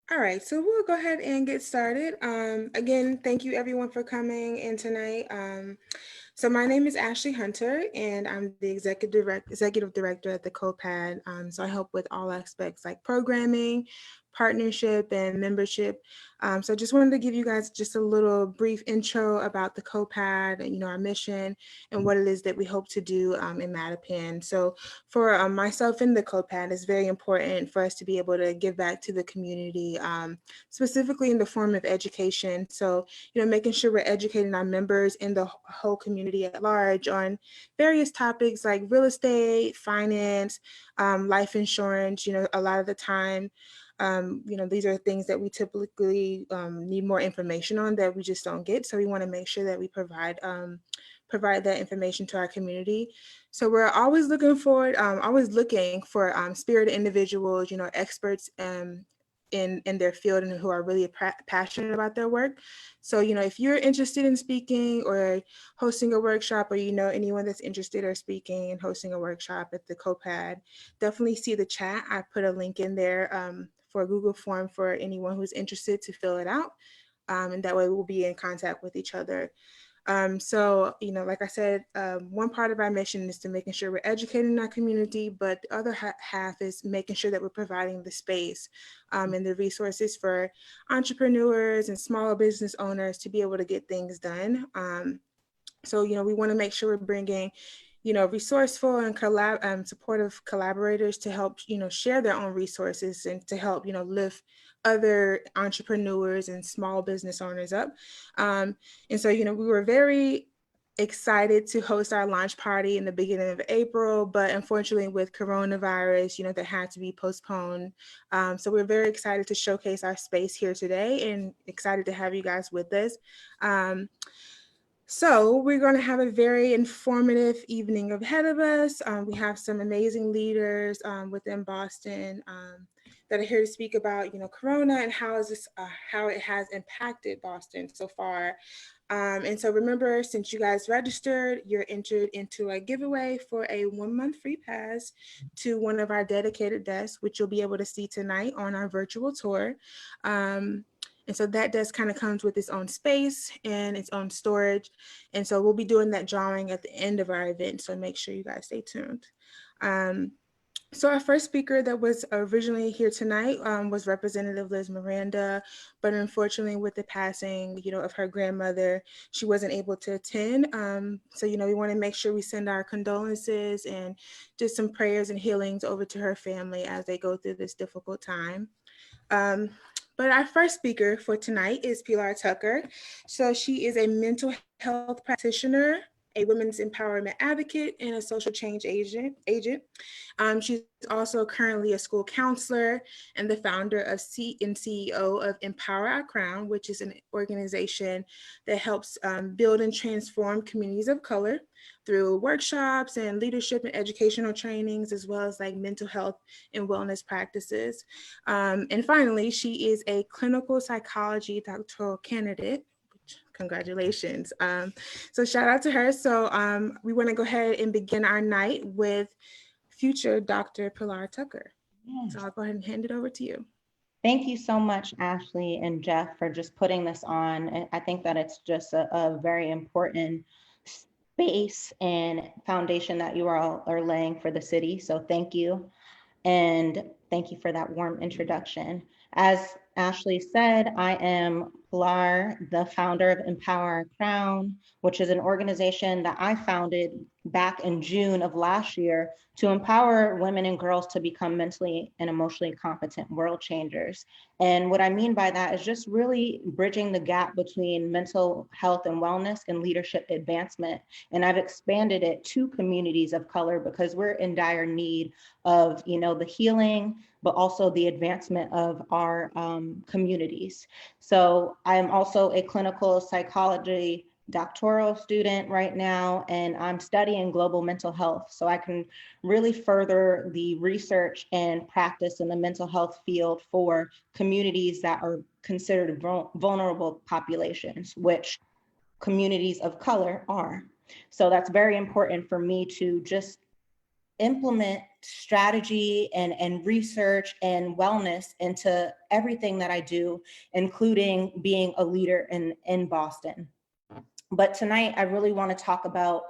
All right, so we'll go ahead and get started. Again, thank you everyone for coming in tonight. So my name is Ashley Hunter, and I'm the executive director at the COPAD. So I help with all aspects like programming, partnership, and membership. So I just wanted to give you guys just a little brief intro about the COPAD, and our mission and what it is that we hope to do in Mattapan. So for myself and the COPAD, it's very important for us to be able to give back to the community, specifically in the form of education. So making sure we're educating our members and the whole community at large on various topics like real estate, finance, life insurance. A lot of the time, these are things that we typically need more information on that we just don't get. So we want to make sure that we provide that information to our community. So we're always looking for spirited individuals, experts in their field and who are really passionate about their work. So, if you're interested in speaking or hosting a workshop, or anyone that's interested or speaking and hosting a workshop at the COPAD, definitely see the chat. I put a link in there for a Google form for anyone who's interested to fill it out. And that way we'll be in contact with each other. So, like I said, one part of our mission is to making sure we're educating our community, but the other half is making sure that we're providing the space and the resources for entrepreneurs and small business owners to be able to get things done. So, we want to make sure we're bringing, resourceful and supportive collaborators to help, share their own resources and to help, lift other entrepreneurs and small business owners up. And so, we were very excited to host our launch party in the beginning of April, but unfortunately with coronavirus, that had to be postponed. So we're very excited to showcase our space here today and excited to have you guys with us. So we're going to have a very informative evening ahead of us. We have some amazing leaders within Boston that are here to speak about, Corona and how it has impacted Boston so far. And so remember, since you guys registered, you're entered into a giveaway for a 1 month free pass to one of our dedicated desks, which you'll be able to see tonight on our virtual tour. And so that desk kind of comes with its own space and its own storage. And so we'll be doing that drawing at the end of our event. So make sure you guys stay tuned. Um, so our first speaker that was originally here tonight was Representative Liz Miranda, but unfortunately with the passing, of her grandmother, she wasn't able to attend. So, we want to make sure we send our condolences and just some prayers and healings over to her family as they go through this difficult time. Um, but our first speaker for tonight is Pilar Tucker. So she is a mental health practitioner, a women's empowerment advocate, and a social change agent. She's also currently a school counselor and the founder and CEO of Empower Our Crown, which is an organization that helps build and transform communities of color through workshops and leadership and educational trainings, as well as like mental health and wellness practices. And finally, she is a clinical psychology doctoral candidate. Congratulations. So shout out to her. So we want to go ahead and begin our night with future Dr. Pilar Tucker. So Yes. I'll go ahead and hand it over to you. Thank you so much, Ashley and Jeff, for just putting this on. And I think that it's just a very important space and foundation that you all are laying for the city. So thank you. And thank you for that warm introduction. As Ashley said, I am Pilar, the founder of Empower Our Crown, which is an organization that I founded back in June of last year to empower women and girls to become mentally and emotionally competent world changers. And what I mean by that is just really bridging the gap between mental health and wellness and leadership advancement. And I've expanded it to communities of color because we're in dire need of, the healing, but also the advancement of our communities. So I'm also a clinical psychology doctoral student right now, and I'm studying global mental health. So I can really further the research and practice in the mental health field for communities that are considered vulnerable populations, which communities of color are. So that's very important for me to just implement strategy and research and wellness into everything that I do, including being a leader in Boston. But tonight, I really want to talk about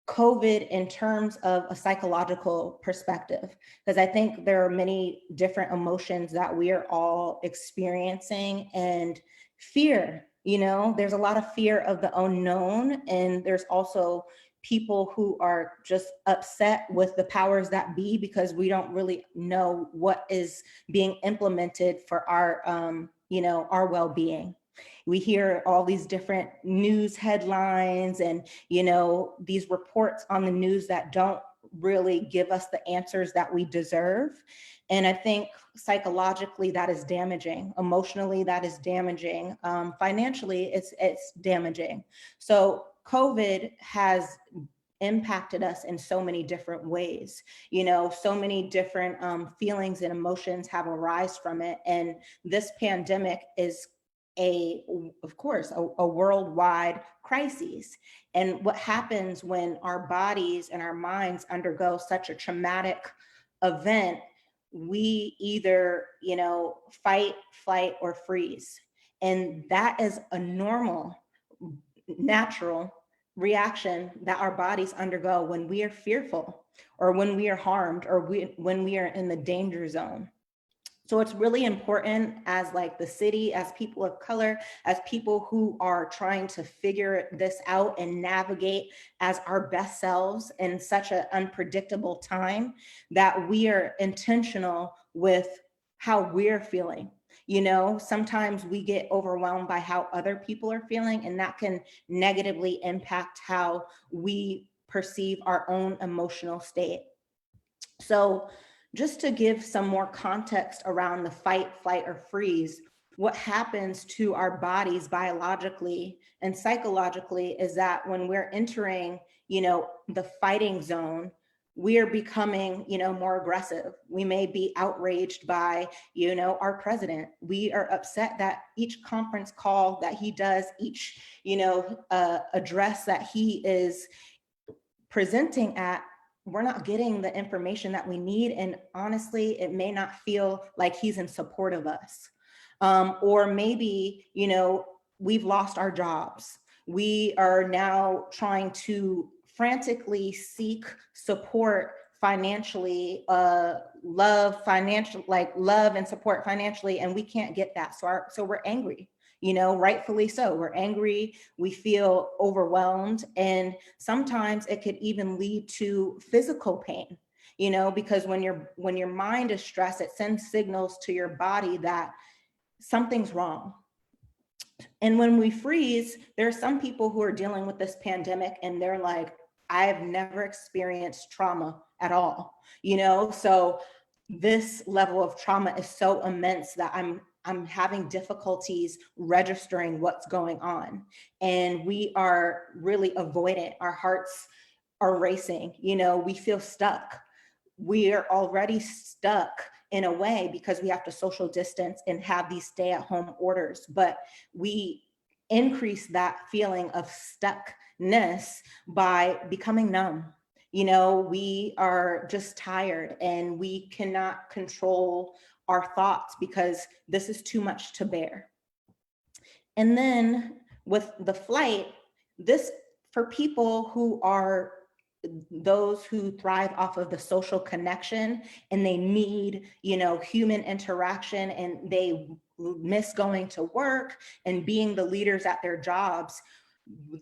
COVID in terms of a psychological perspective, because I think there are many different emotions that we are all experiencing, and fear, there's a lot of fear of the unknown. And there's also people who are just upset with the powers that be because we don't really know what is being implemented for our well-being. We hear all these different news headlines and, these reports on the news that don't really give us the answers that we deserve. And I think psychologically that is damaging. Emotionally, that is damaging. Financially, it's damaging. So COVID has impacted us in so many different ways. So many different feelings and emotions have arisen from it. And this pandemic is of course, a worldwide crisis. And what happens when our bodies and our minds undergo such a traumatic event, we either, fight, flight, or freeze. And that is a normal, natural reaction that our bodies undergo when we are fearful, or when we are harmed, or when we are in the danger zone. So it's really important, as like the city, as people of color, as people who are trying to figure this out and navigate as our best selves in such an unpredictable time, that we are intentional with how we're feeling. Sometimes we get overwhelmed by how other people are feeling, and that can negatively impact how we perceive our own emotional state. So just to give some more context around the fight, flight, or freeze, what happens to our bodies biologically and psychologically is that when we're entering, the fighting zone, we are becoming, more aggressive. We may be outraged by, our president. We are upset that each conference call that he does, each, address that he is presenting at, we're not getting the information that we need. And honestly, it may not feel like he's in support of us. Or maybe, we've lost our jobs. We are now trying to frantically seek support financially, love and support financially, and we can't get that. So we're angry. Rightfully so. We're angry, we feel overwhelmed, and sometimes it could even lead to physical pain, because when your mind is stressed, it sends signals to your body that something's wrong. And when we freeze, there are some people who are dealing with this pandemic and they're like, I've never experienced trauma at all, so this level of trauma is so immense that I'm having difficulties registering what's going on. And we are really avoidant. Our hearts are racing, we feel stuck. We are already stuck in a way because we have to social distance and have these stay-at-home orders, but we increase that feeling of stuckness by becoming numb. We are just tired and we cannot control our thoughts because this is too much to bear. And then with the flight, this, for people who are those who thrive off of the social connection and they need, human interaction, and they miss going to work and being the leaders at their jobs,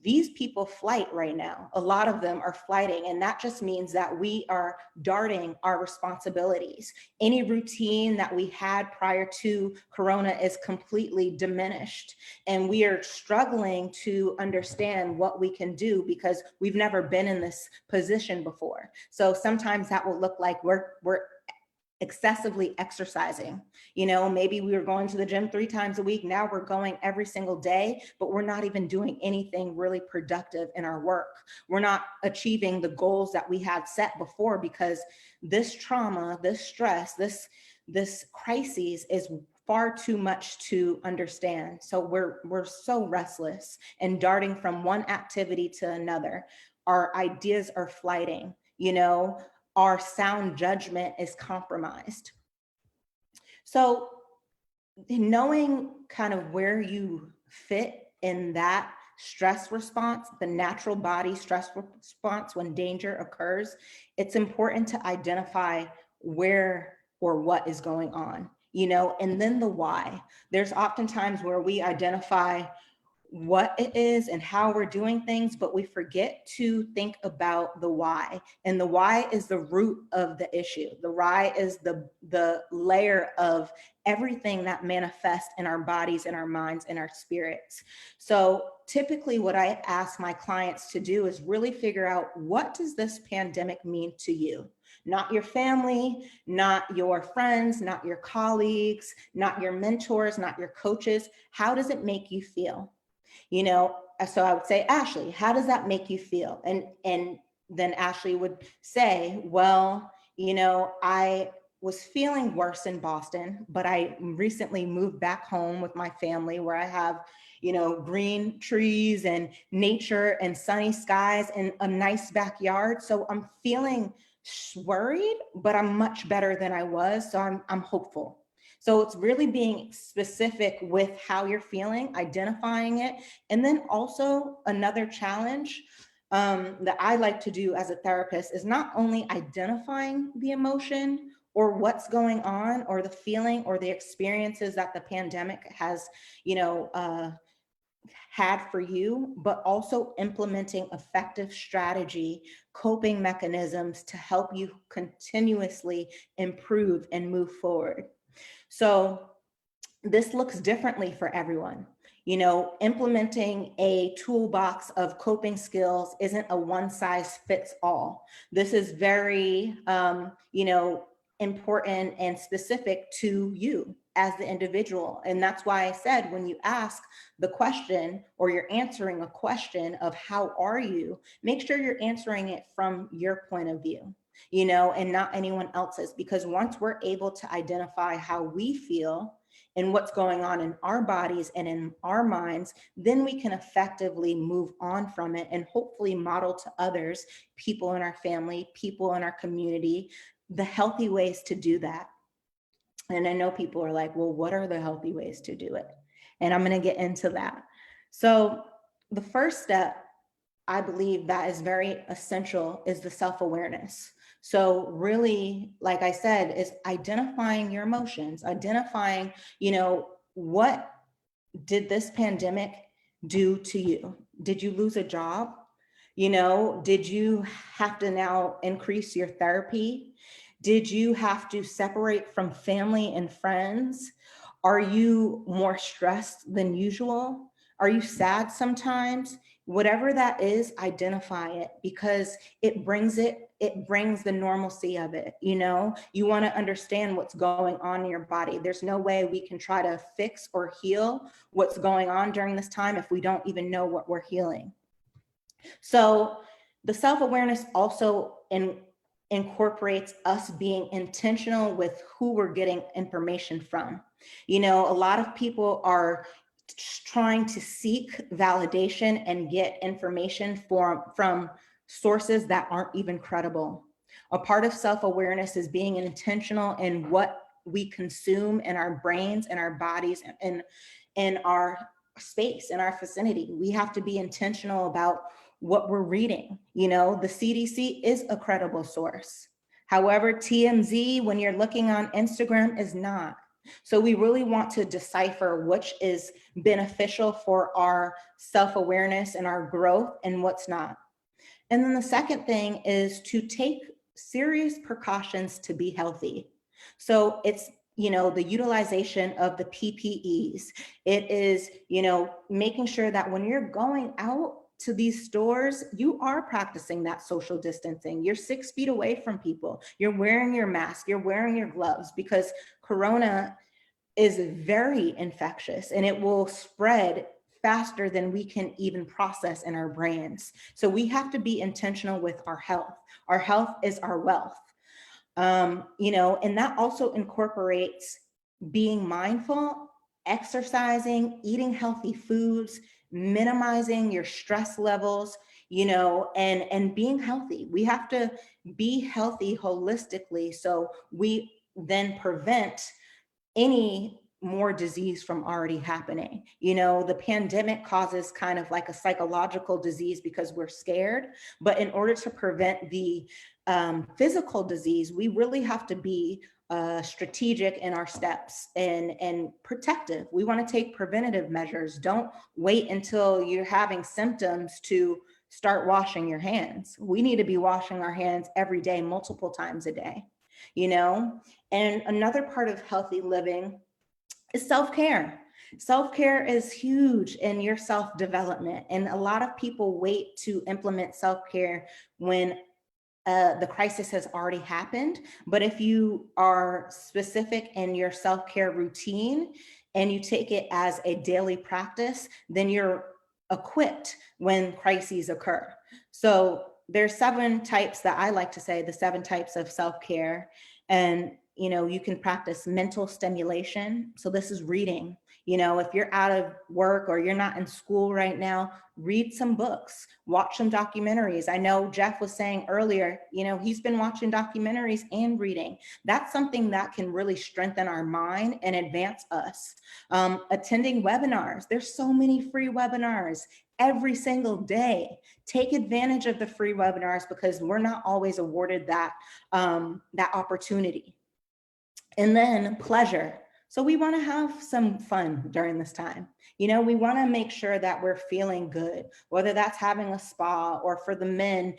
these people flight right now. A lot of them are flighting, and that just means that we are darting our responsibilities. Any routine that we had prior to Corona is completely diminished, and we are struggling to understand what we can do because we've never been in this position before. So sometimes that will look like we're excessively exercising. Maybe we were going to the gym 3 times a week. Now we're going every single day, but we're not even doing anything really productive in our work. We're not achieving the goals that we had set before because this trauma, this stress, this crisis is far too much to understand. So we're so restless and darting from one activity to another. Our ideas are flighting, our sound judgment is compromised. So knowing kind of where you fit in that stress response, the natural body stress response when danger occurs, it's important to identify where or what is going on, and then the why. There's oftentimes where we identify what it is and how we're doing things, but we forget to think about the why. And the why is the root of the issue. The why is the layer of everything that manifests in our bodies, in our minds, in our spirits. So typically what I ask my clients to do is really figure out, what does this pandemic mean to you? Not your family, not your friends, not your colleagues, not your mentors, not your coaches. How does it make you feel? So I would say, Ashley, how does that make you feel? And then Ashley would say, well, I was feeling worse in Boston, but I recently moved back home with my family where I have, green trees and nature and sunny skies and a nice backyard. So I'm feeling worried, but I'm much better than I was. So I'm hopeful. So it's really being specific with how you're feeling, identifying it. And then also another challenge that I like to do as a therapist is not only identifying the emotion or what's going on or the feeling or the experiences that the pandemic has, had for you, but also implementing effective strategy, coping mechanisms to help you continuously improve and move forward. So this looks differently for everyone. Implementing a toolbox of coping skills isn't a one size fits all. This is very, important and specific to you as the individual. And that's why I said, when you ask the question or you're answering a question of how are you, make sure you're answering it from your point of view, and not anyone else's. Because once we're able to identify how we feel and what's going on in our bodies and in our minds, then we can effectively move on from it and hopefully model to others, people in our family, people in our community, the healthy ways to do that. And I know people are like, well, what are the healthy ways to do it? And I'm going to get into that. So the first step, I believe that is very essential, is the self-awareness. So really, like I said, is identifying your emotions, identifying, what did this pandemic do to you? Did you lose a job? Did you have to now increase your therapy? Did you have to separate from family and friends? Are you more stressed than usual? Are you sad sometimes? Whatever that is, identify it, because it brings the normalcy of it. You want to understand what's going on in your body. There's no way we can try to fix or heal what's going on during this time if we don't even know what we're healing. So the self-awareness also incorporates us being intentional with who we're getting information from. A lot of people are trying to seek validation and get information from sources that aren't even credible. A part of self-awareness is being intentional in what we consume in our brains and our bodies and in our space, in our vicinity. We have to be intentional about what we're reading. The CDC is a credible source. However, TMZ, when you're looking on Instagram, is not. So we really want to decipher which is beneficial for our self-awareness and our growth and what's not. And then the second thing is to take serious precautions to be healthy. So it's, the utilization of the PPEs. It is, making sure that when you're going out to these stores, you are practicing that social distancing. You're 6 feet away from people. You're wearing your mask, you're wearing your gloves, because Corona is very infectious and it will spread faster than we can even process in our brains. So we have to be intentional with our health. Our health is our wealth. And that also incorporates being mindful, exercising, eating healthy foods, minimizing your stress levels, and being healthy. We have to be healthy holistically so we then prevent any more disease from already happening. The pandemic causes kind of like a psychological disease because we're scared. But in order to prevent the physical disease, we really have to be strategic in our steps and protective. We want to take preventative measures. Don't wait until you're having symptoms to start washing your hands. We need to be washing our hands every day, multiple times a day, you know? And another part of healthy living is self-care. Self-care is huge in your self-development. And a lot of people wait to implement self-care when the crisis has already happened. But if you are specific in your self-care routine and you take it as a daily practice, then you're equipped when crises occur. So there's 7 types that I like to say, the 7 types of self-care. And you can practice mental stimulation. So this is reading. If you're out of work or you're not in school right now, read some books, watch some documentaries. I know Jeff was saying earlier, he's been watching documentaries and reading. That's something that can really strengthen our mind and advance us. Attending webinars. There's so many free webinars every single day. Take advantage of the free webinars because we're not always awarded that opportunity. And then pleasure. So we want to have some fun during this time. We want to make sure that we're feeling good, whether that's having a spa or for the men,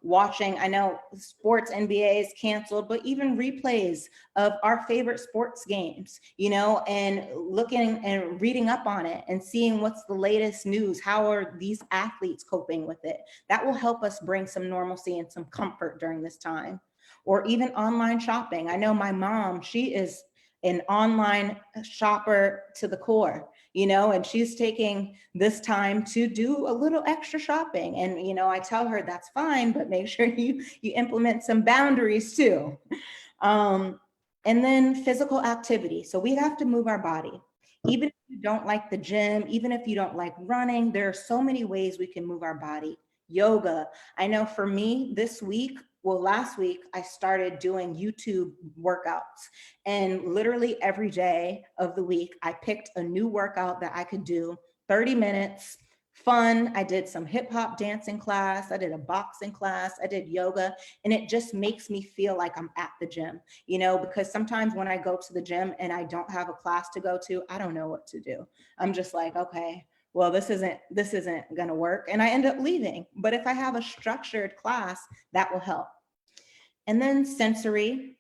watching. I know sports, NBA is canceled, but even replays of our favorite sports games, and looking and reading up on it and seeing what's the latest news. How are these athletes coping with it? That will help us bring some normalcy and some comfort during this time. Or even online shopping. I know my mom, she is an online shopper to the core, and she's taking this time to do a little extra shopping. And, I tell her that's fine, but make sure you implement some boundaries too. And then physical activity. So we have to move our body. Even if you don't like the gym, even if you don't like running, there are so many ways we can move our body. Yoga. I know for me last week, I started doing YouTube workouts, and literally every day of the week, I picked a new workout that I could do, 30 minutes, fun. I did some hip hop dancing class. I did a boxing class. I did yoga, and it just makes me feel like I'm at the gym, because sometimes when I go to the gym and I don't have a class to go to, I don't know what to do. I'm just like, okay, well, this isn't going to work. And I end up leaving. But if I have a structured class, that will help. And then sensory.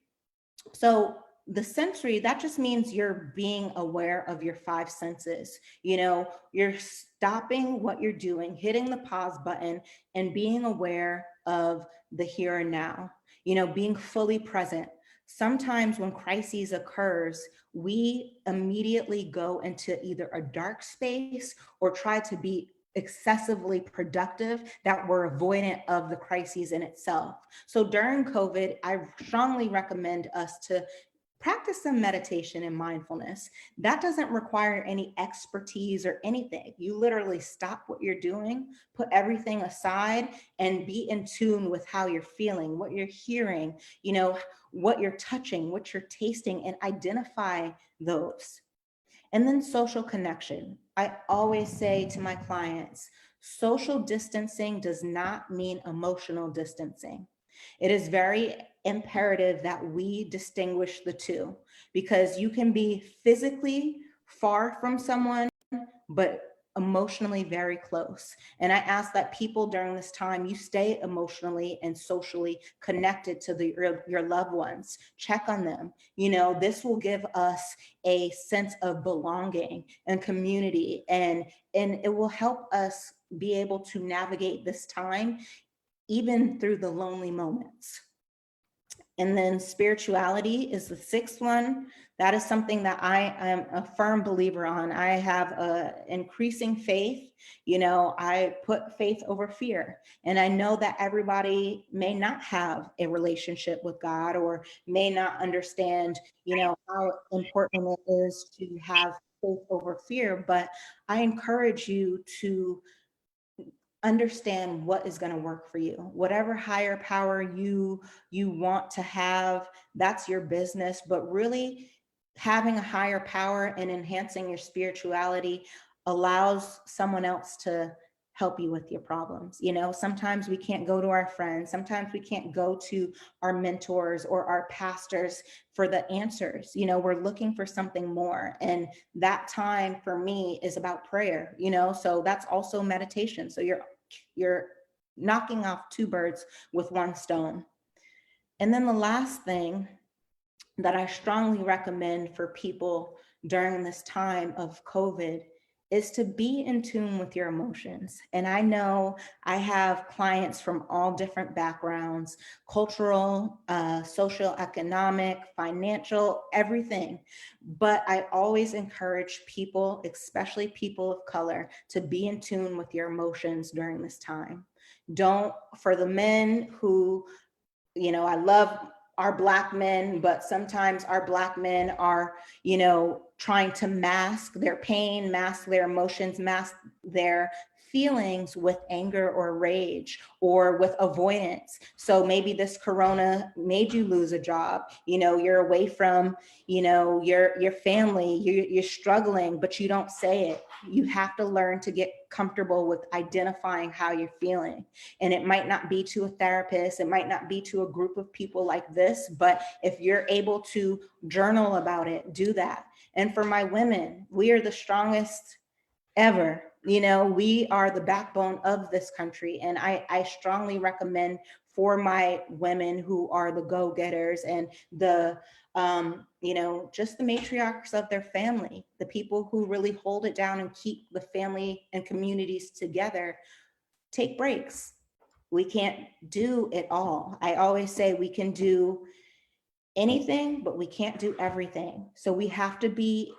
So the sensory, that just means you're being aware of your 5 senses. You're stopping what you're doing, hitting the pause button and being aware of the here and now, being fully present. Sometimes when crises occurs, we immediately go into either a dark space or try to be excessively productive that we're avoidant of the crises in itself. So during COVID, I strongly recommend us to practice some meditation and mindfulness. That doesn't require any expertise or anything. You literally stop what you're doing, put everything aside, and be in tune with how you're feeling, what you're hearing, what you're touching, what you're tasting, and identify those. And then social connection. I always say to my clients, social distancing does not mean emotional distancing. It is very imperative that we distinguish the two, because you can be physically far from someone, but emotionally very close. And I ask that people during this time, you stay emotionally and socially connected to your loved ones. Check on them. This will give us a sense of belonging and community, and it will help us be able to navigate this time, even through the lonely moments. And then spirituality is the 6th one. That is something that I am a firm believer on. I have a increasing faith. I put faith over fear. And I know that everybody may not have a relationship with God or may not understand, how important it is to have faith over fear. But I encourage you to understand what is going to work for you. Whatever higher power you want to have, that's your business. But really, having a higher power and enhancing your spirituality allows someone else to help you with your problems. You know, sometimes we can't go to our friends, sometimes we can't go to our mentors or our pastors for the answers. You know, we're looking for something more, and that time for me is about prayer, you know, so that's also meditation. So you're knocking off two birds with one stone. And then the last thing that I strongly recommend for people during this time of COVID is to be in tune with your emotions. And I know I have clients from all different backgrounds, cultural, social, economic, financial, everything. But I always encourage people, especially people of color, to be in tune with your emotions during this time. Don't, for the men who, you know, I love our Black men, but sometimes our Black men are, you know, trying to mask their pain, mask their emotions, mask their feelings with anger or rage or with avoidance. So maybe this corona made you lose a job. You know, you're away from, you know, your family, you're struggling, but you don't say it. You have to learn to get comfortable with identifying how you're feeling. And it might not be to a therapist, it might not be to a group of people like this, but if you're able to journal about it, do that. And for my women, we are the strongest ever. You know, we are the backbone of this country. And I strongly recommend for my women who are the go-getters and the, you know, just the matriarchs of their family, the people who really hold it down and keep the family and communities together, take breaks. We can't do it all. I always say we can do anything, but we can't do everything. So we have to be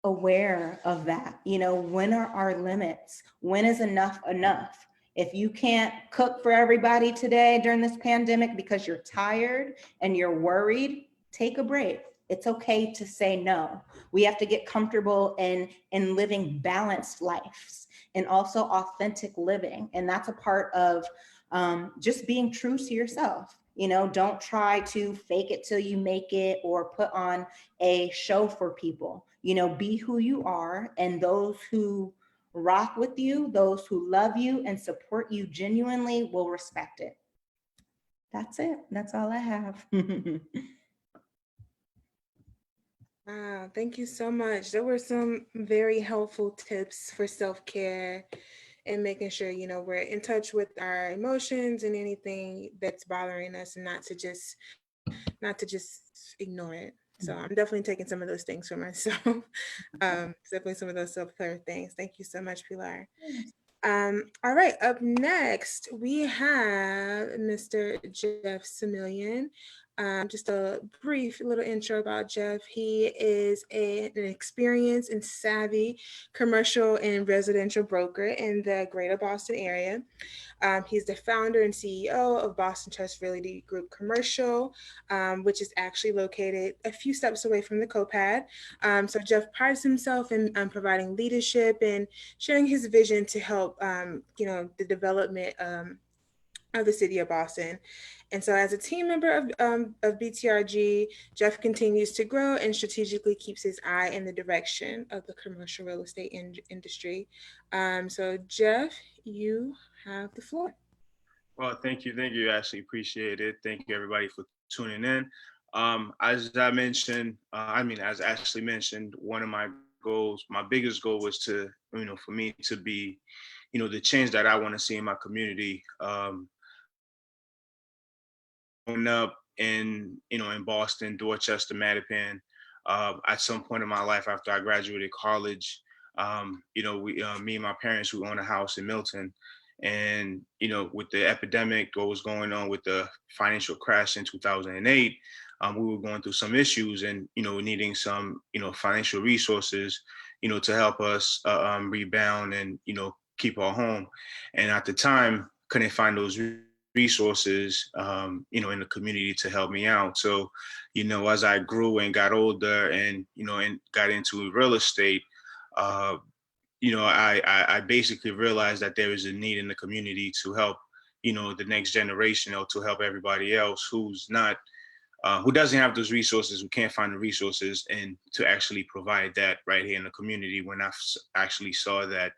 aware of that. You know, when are our limits? When is enough enough? If you can't cook for everybody today during this pandemic because you're tired and you're worried, take a break. It's okay to say no. We have to get comfortable in living balanced lives and also authentic living. And that's a part of just being true to yourself. You know, don't try to fake it till you make it or put on a show for people. You know, be who you are, and those who rock with you, those who love you and support you genuinely will respect it. That's it. That's all I have. Wow, thank you so much. There were some very helpful tips for self-care and making sure, you know, we're in touch with our emotions and anything that's bothering us, and not to just ignore it. So I'm definitely taking some of those things for myself. Definitely some of those self-care things. Thank you so much, Pilar. All right, up next, we have Mr. Jeff Similian. Just a brief little intro about Jeff. He is an experienced and savvy commercial and residential broker in the greater Boston area. He's the founder and CEO of Boston Trust Realty Group Commercial, which is actually located a few steps away from the COPAD. So Jeff prides himself in providing leadership and sharing his vision to help, you know, the development of the city of Boston. And so, as a team member of BTRG, Jeff continues to grow and strategically keeps his eye in the direction of the commercial real estate industry. So, Jeff, you have the floor. Well, thank you, Ashley. Appreciate it. Thank you, everybody, for tuning in. As I mentioned, as Ashley mentioned, one of my goals, my biggest goal was to, you know, for me to be, you know, the change that I want to see in my community. Growing up in, you know, in Boston, Dorchester, Mattapan, at some point in my life after I graduated college, you know, me and my parents, we owned a house in Milton. And, you know, with the epidemic, what was going on with the financial crash in 2008, we were going through some issues and, you know, needing some, you know, financial resources, you know, to help us rebound and, you know, keep our home. And at the time, couldn't find those resources, you know, in the community to help me out. So, you know, as I grew and got older and, you know, and got into real estate, uh, I basically realized that there is a need in the community to help, the next generation, or to help everybody else who's not, who doesn't have those resources, who can't find the resources, and to actually provide that right here in the community. When I actually saw that,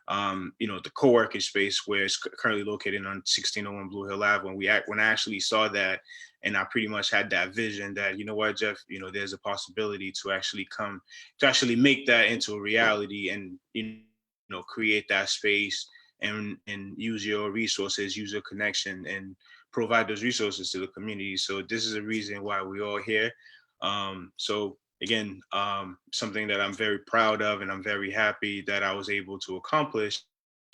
the co-working space where it's currently located on 1601 Blue Hill Ave. When I actually saw that, and I pretty much had that vision that, you know what, Jeff, there's a possibility to actually make that into a reality, and create that space, and use your resources, use your connection, and provide those resources to the community. So this is a reason why we're all here. So again, something that I'm very proud of, and I'm very happy that I was able to accomplish.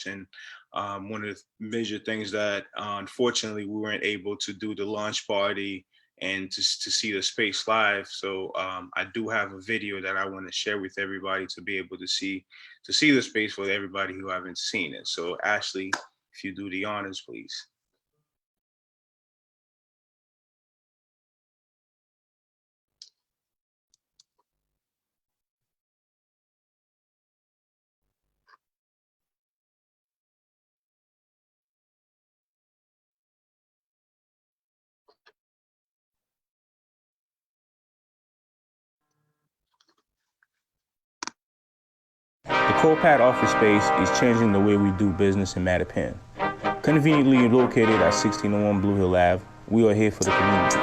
And one of the major things that, unfortunately, we weren't able to do the launch party and to see the space live. So I do have a video that I want to share with everybody to be able to see the space for everybody who haven't seen it. So Ashley, if you do the honors, please. The Copad office space is changing the way we do business in Mattapan. Conveniently located at 1601 Blue Hill Ave, we are here for the community.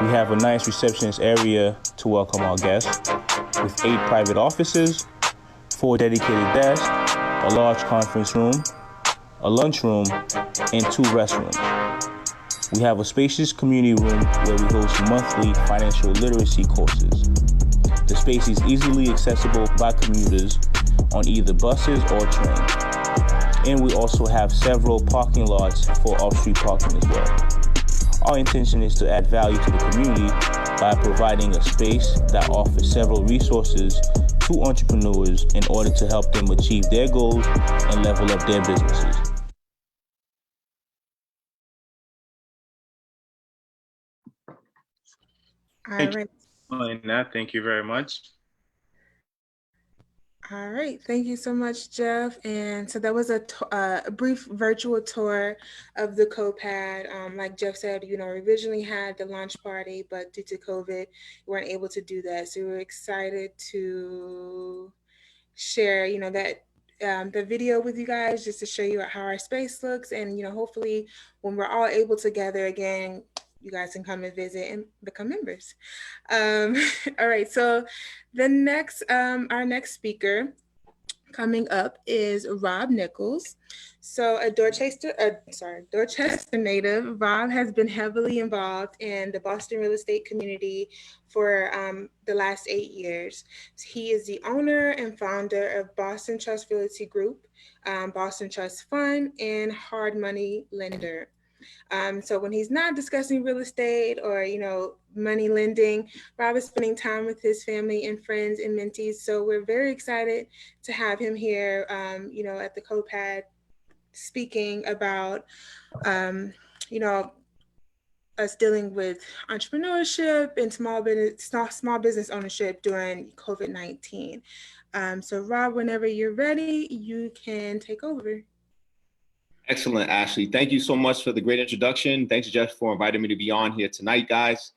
We have a nice receptionist area to welcome our guests, with 8 private offices, 4 dedicated desks, a large conference room, a lunchroom, and 2 restrooms. We have a spacious community room where we host monthly financial literacy courses. The space is easily accessible by commuters on either buses or trains. And we also have several parking lots for off-street parking as well. Our intention is to add value to the community by providing a space that offers several resources to entrepreneurs in order to help them achieve their goals and level up their businesses. All right. Thank you very much. All right, thank you so much, Jeff. And so that was a brief virtual tour of the COPAD. Like Jeff said, we originally had the launch party, but due to COVID, we weren't able to do that. So we were excited to share, that the video with you guys, just to show you how our space looks. And, hopefully when we're all able to gather again, you guys can come and visit and become members. All right, so our next speaker coming up is Rob Nichols. So a Dorchester native, Rob has been heavily involved in the Boston real estate community for the last 8 years. He is the owner and founder of Boston Trust Realty Group, Boston Trust Fund, and Hard Money Lender. So when he's not discussing real estate or, money lending, Rob is spending time with his family and friends and mentees. So we're very excited to have him here, at the COPAD, speaking about, us dealing with entrepreneurship and small business ownership during COVID-19. So Rob, whenever you're ready, you can take over. Excellent, Ashley. Thank you so much for the great introduction. Thanks, Jeff, for inviting me to be on here tonight, guys.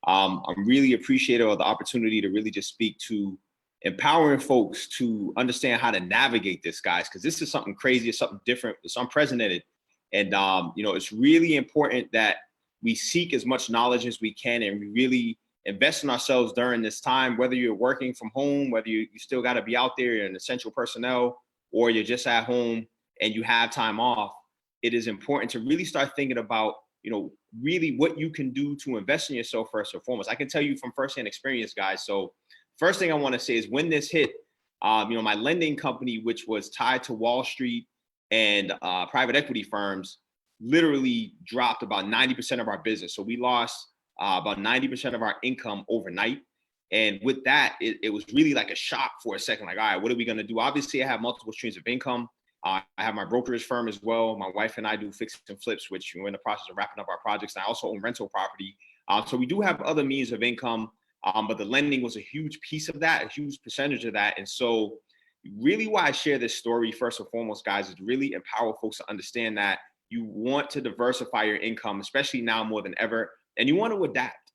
I'm really appreciative of the opportunity to really just speak to empowering folks to understand how to navigate this, guys, because this is something crazy, it's something different, it's unprecedented. And, it's really important that we seek as much knowledge as we can, and we really invest in ourselves during this time, whether you're working from home, whether you still got to be out there, you're an essential personnel, or you're just at home and you have time off. It is important to really start thinking about, really what you can do to invest in yourself first and foremost. I can tell you from firsthand experience, guys. So first thing I want to say is when this hit, my lending company, which was tied to Wall Street and private equity firms, literally dropped about 90% of our business. So we lost about 90% of our income overnight. And with that, it was really like a shock for a second. Like, all right, what are we going to do? Obviously, I have multiple streams of income. I have my brokerage firm as well. My wife and I do fix and flips, which we're in the process of wrapping up our projects. And I also own rental property. So we do have other means of income, but the lending was a huge piece of that, a huge percentage of that. And so really why I share this story first and foremost, guys, is really empower folks to understand that you want to diversify your income, especially now more than ever, and you want to adapt.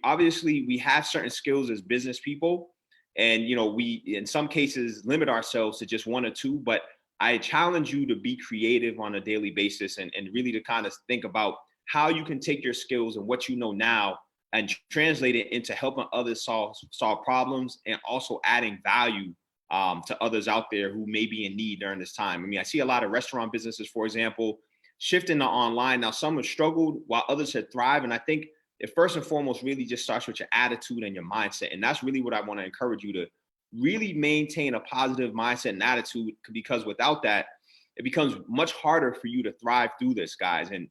Obviously we have certain skills as business people, and we in some cases limit ourselves to just one or two, but I challenge you to be creative on a daily basis, and really to kind of think about how you can take your skills and what you know now and translate it into helping others solve problems, and also adding value to others out there who may be in need during this time. I mean, I see a lot of restaurant businesses, for example, shifting to online. Now, some have struggled while others have thrived. And I think it first and foremost really just starts with your attitude and your mindset. And that's really what I want to encourage you to really maintain a positive mindset and attitude, because without that, it becomes much harder for you to thrive through this, guys. And,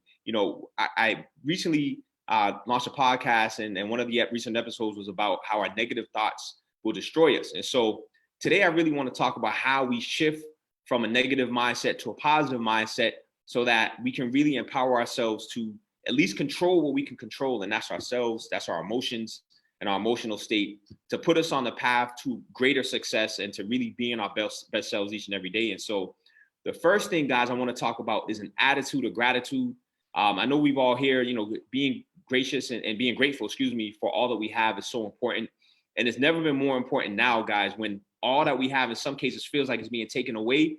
I recently launched a podcast, and one of the recent episodes was about how our negative thoughts will destroy us. And so today I really want to talk about how we shift from a negative mindset to a positive mindset, so that we can really empower ourselves to at least control what we can control. And that's ourselves, that's our emotions and our emotional state, to put us on the path to greater success and to really be in our best selves each and every day. And so the first thing, guys, I want to talk about is an attitude of gratitude. I know we've all here, being gracious and being grateful, for all that we have is so important. And it's never been more important now, guys, when all that we have in some cases feels like it's being taken away.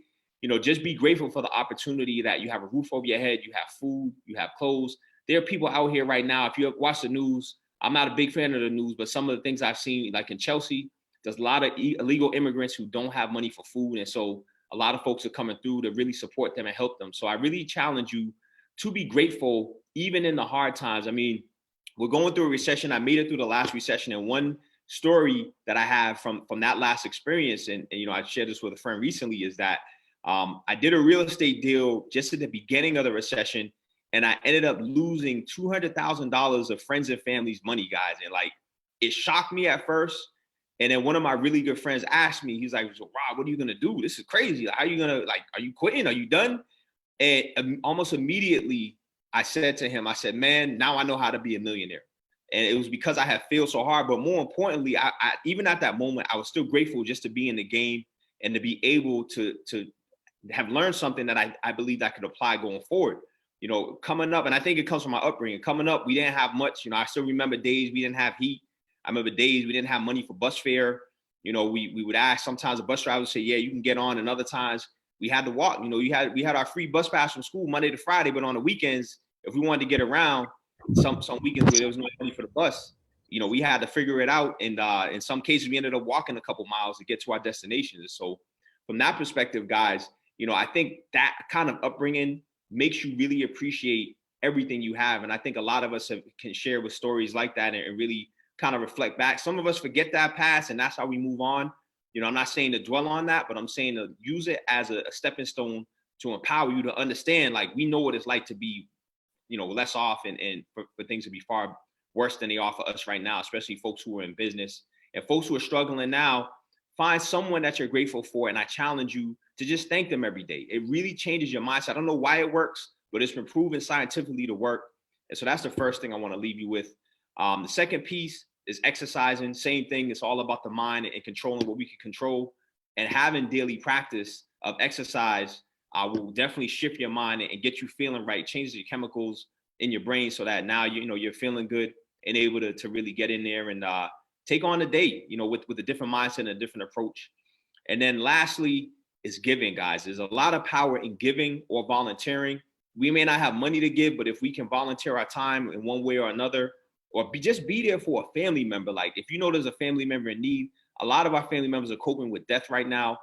Just be grateful for the opportunity that you have a roof over your head, you have food, you have clothes. There are people out here right now, if you watch the news, I'm not a big fan of the news, but some of the things I've seen, like in Chelsea, there's a lot of illegal immigrants who don't have money for food. And so a lot of folks are coming through to really support them and help them. So I really challenge you to be grateful, even in the hard times. I mean, we're going through a recession. I made it through the last recession. And one story that I have from that last experience, and I shared this with a friend recently, is that I did a real estate deal just at the beginning of the recession, and I ended up losing $200,000 of friends and family's money, guys. And it shocked me at first. And then one of my really good friends asked me, he's like, so, Rob, what are you going to do? This is crazy. How are you going to, are you quitting? Are you done? And almost immediately I said to him, I said, man, now I know how to be a millionaire. And it was because I had failed so hard. But more importantly, I even at that moment, I was still grateful just to be in the game and to be able to have learned something that I believed I could apply going forward. Coming up, and I think it comes from my upbringing. Coming up, we didn't have much. I still remember days we didn't have heat. I remember days we didn't have money for bus fare. We would ask, sometimes the bus driver would say, yeah, you can get on. And other times we had to walk. We had our free bus pass from school Monday to Friday, but on the weekends, if we wanted to get around, some weekends where there was no money for the bus, we had to figure it out. And in some cases, we ended up walking a couple miles to get to our destinations. So from that perspective, guys, I think that kind of upbringing makes you really appreciate everything you have. And I think a lot of us can share with stories like that and really kind of reflect back. Some of us forget that past, and that's how we move on. I'm not saying to dwell on that, but I'm saying to use it as a stepping stone to empower you to understand, we know what it's like to be, less off and for things to be far worse than they are for us right now, especially folks who are in business and folks who are struggling now. Find someone that you're grateful for, and I challenge you to just thank them every day. It really changes your mindset. I don't know why it works, but it's been proven scientifically to work. And so that's the first thing I want to leave you with. The second piece is exercising. Same thing. It's all about the mind and controlling what we can control, and having daily practice of exercise will definitely shift your mind and get you feeling right, changes your chemicals in your brain so that now you're feeling good and able to really get in there and take on the day, with a different mindset and a different approach. And then lastly is giving, guys. There's a lot of power in giving or volunteering. We may not have money to give, but if we can volunteer our time in one way or another, or just be there for a family member. If there's a family member in need, a lot of our family members are coping with death right now.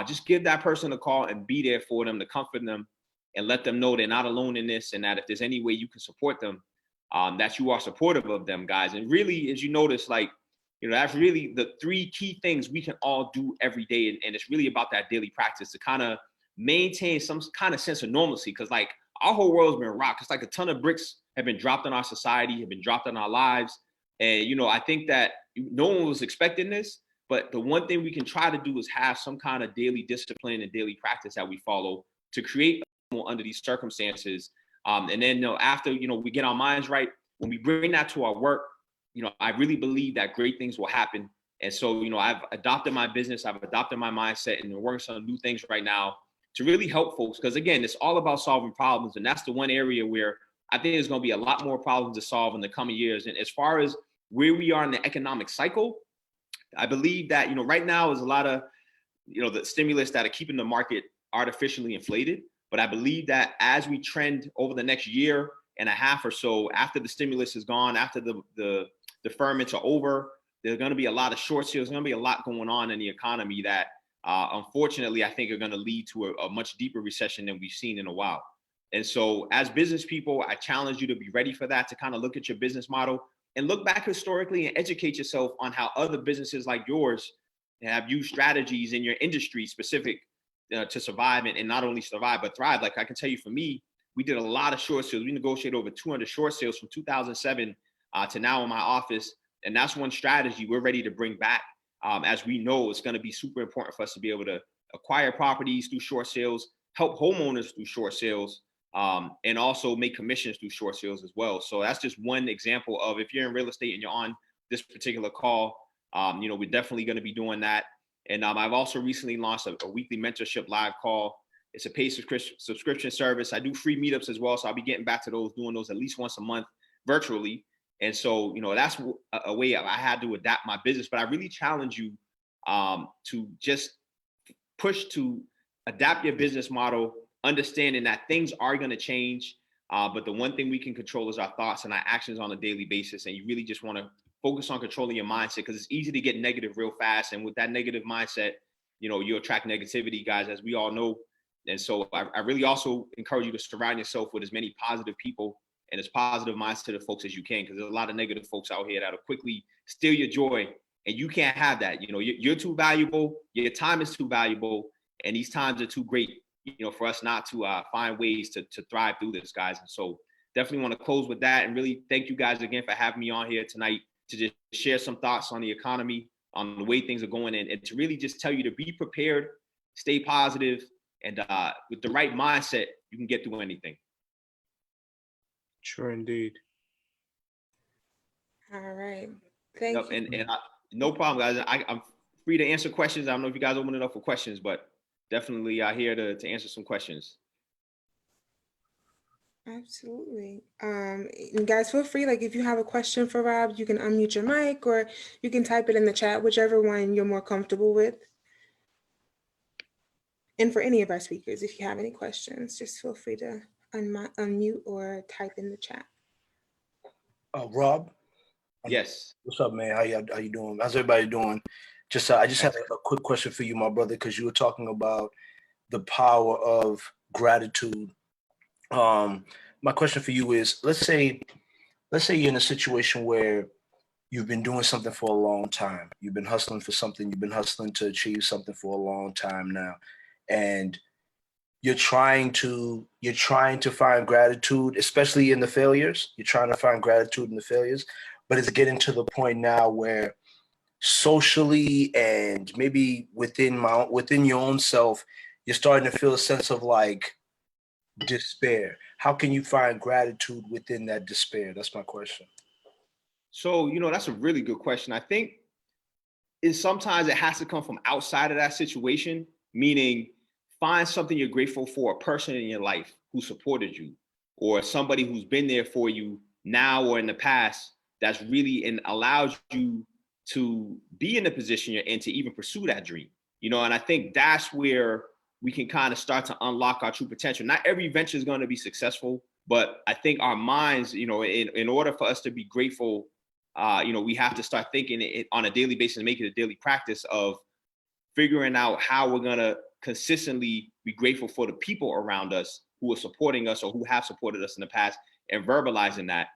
Just give that person a call and be there for them, to comfort them and let them know they're not alone in this, and that if there's any way you can support them, that you are supportive of them, guys. And really, as you notice, that's really the three key things we can all do every day. And it's really about that daily practice to kind of maintain some kind of sense of normalcy. Because our whole world's been rocked. It's like a ton of bricks have been dropped in our society, have been dropped in our lives. And, I think that no one was expecting this. But the one thing we can try to do is have some kind of daily discipline and daily practice that we follow to create under these circumstances. And then, after, we get our minds right, when we bring that to our work, I really believe that great things will happen. And so, I've adopted my business, I've adopted my mindset, and we're working on new things right now to really help folks. Because again, it's all about solving problems. And that's the one area where I think there's going to be a lot more problems to solve in the coming years. And as far as where we are in the economic cycle, I believe that, right now is a lot of, the stimulus that are keeping the market artificially inflated. But I believe that as we trend over the next year and a half or so, after the stimulus is gone, after the deferments are over, there's going to be a lot of short sales. There's going to be a lot going on in the economy that, unfortunately, I think are going to lead to a much deeper recession than we've seen in a while. And so as business people, I challenge you to be ready for that, to kind of look at your business model and look back historically and educate yourself on how other businesses like yours have used strategies in your industry specific to survive and not only survive, but thrive. Like I can tell you, for me, we did a lot of short sales. We negotiated over 200 short sales from 2007 to now in my office. And that's one strategy we're ready to bring back, as we know it's going to be super important for us to be able to acquire properties through short sales, help homeowners through short sales, and also make commissions through short sales as well. So that's just one example of, if you're in real estate and you're on this particular call, we're definitely going to be doing that. And I've also recently launched a weekly mentorship live call. It's a paid subscription service. I do free meetups as well. So I'll be getting back to doing those at least once a month virtually. And so, that's a way I had to adapt my business. But I really challenge you to just push to adapt your business model, understanding that things are going to change. But the one thing we can control is our thoughts and our actions on a daily basis. And you really just want to focus on controlling your mindset, because it's easy to get negative real fast. And with that negative mindset, you attract negativity, guys, as we all know. And so I really also encourage you to surround yourself with as many positive people and as positive mindset of folks as you can, because there's a lot of negative folks out here that'll quickly steal your joy, and you can't have that. You're too valuable. Your time is too valuable, and these times are too great, for us not to find ways to thrive through this, guys. And so definitely want to close with that, and really thank you guys again for having me on here tonight to just share some thoughts on the economy, on the way things are going, and to really just tell you to be prepared, stay positive, and with the right mindset, you can get through anything. Sure, indeed. All right. Thank you. And no problem, guys. I'm free to answer questions. I don't know if you guys open it up for questions, but definitely here to answer some questions. Absolutely. And guys, feel free, like if you have a question for Rob, you can unmute your mic or you can type it in the chat, whichever one you're more comfortable with. And for any of our speakers, if you have any questions, just feel free to unmute or type in the chat. Rob? Yes. What's up, man? How you doing? How's everybody doing? I just have a quick question for you, my brother, because you were talking about the power of gratitude. My question for you is, let's say you're in a situation where you've been doing something for a long time. You've been hustling for something. You've been hustling to achieve something for a long time now, and you're trying to find gratitude, especially in the failures. You're trying to find gratitude in the failures, but it's getting to the point now where socially and maybe within your own self, you're starting to feel a sense of like despair. How can you find gratitude within that despair? That's my question. So, that's a really good question. I think sometimes it has to come from outside of that situation, meaning find something you're grateful for, a person in your life who supported you, or somebody who's been there for you now or in the past that's really and allows you to be in the position you're in to even pursue that dream. And I think that's where we can kind of start to unlock our true potential. Not every venture is going to be successful, but I think our minds, in order for us to be grateful, we have to start thinking it on a daily basis and make it a daily practice of figuring out how we're going to consistently be grateful for the people around us who are supporting us or who have supported us in the past, and verbalizing that,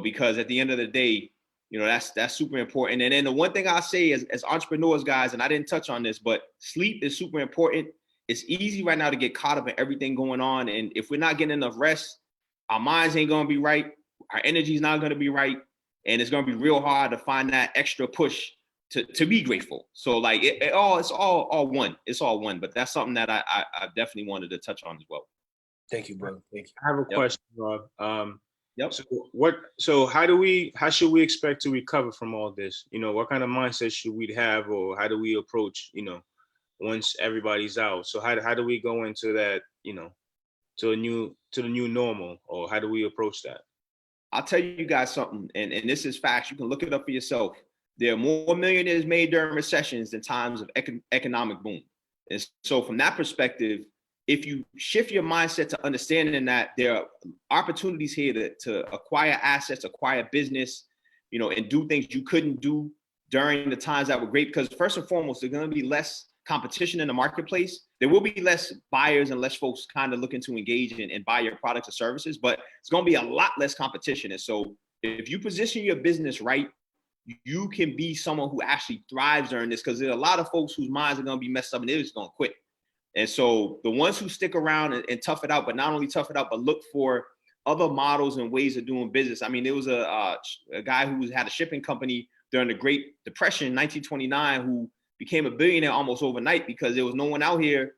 because at the end of the day, that's super important. And then the one thing I'll say as entrepreneurs, guys, and I didn't touch on this, but sleep is super important. It's easy right now to get caught up in everything going on. And if we're not getting enough rest, our minds ain't going to be right. Our energy is not going to be right. And it's going to be real hard to find that extra push to be grateful. So like it's all one. It's all one. But that's something that I definitely wanted to touch on as well. Thank you, brother. Thank you. I have a question, Rob. Yep. So how should we expect to recover from all this? You know, what kind of mindset should we have, or how do we approach, once everybody's out? So how do we go into that, to the new normal, or how do we approach that? I'll tell you guys something, and this is facts. You can look it up for yourself. There are more millionaires made during recessions than times of economic boom. And so from that perspective, if you shift your mindset to understanding that there are opportunities here to acquire assets, acquire business, and do things you couldn't do during the times that were great, because first and foremost, there's going to be less competition in the marketplace. There will be less buyers and less folks kind of looking to engage and buy your products or services, but it's going to be a lot less competition. And so if you position your business right, you can be someone who actually thrives during this, because there's a lot of folks whose minds are going to be messed up and they're just going to quit. And so the ones who stick around and tough it out, but not only tough it out, but look for other models and ways of doing business. I mean, there was a guy who had a shipping company during the Great Depression in 1929 who became a billionaire almost overnight because there was no one out here,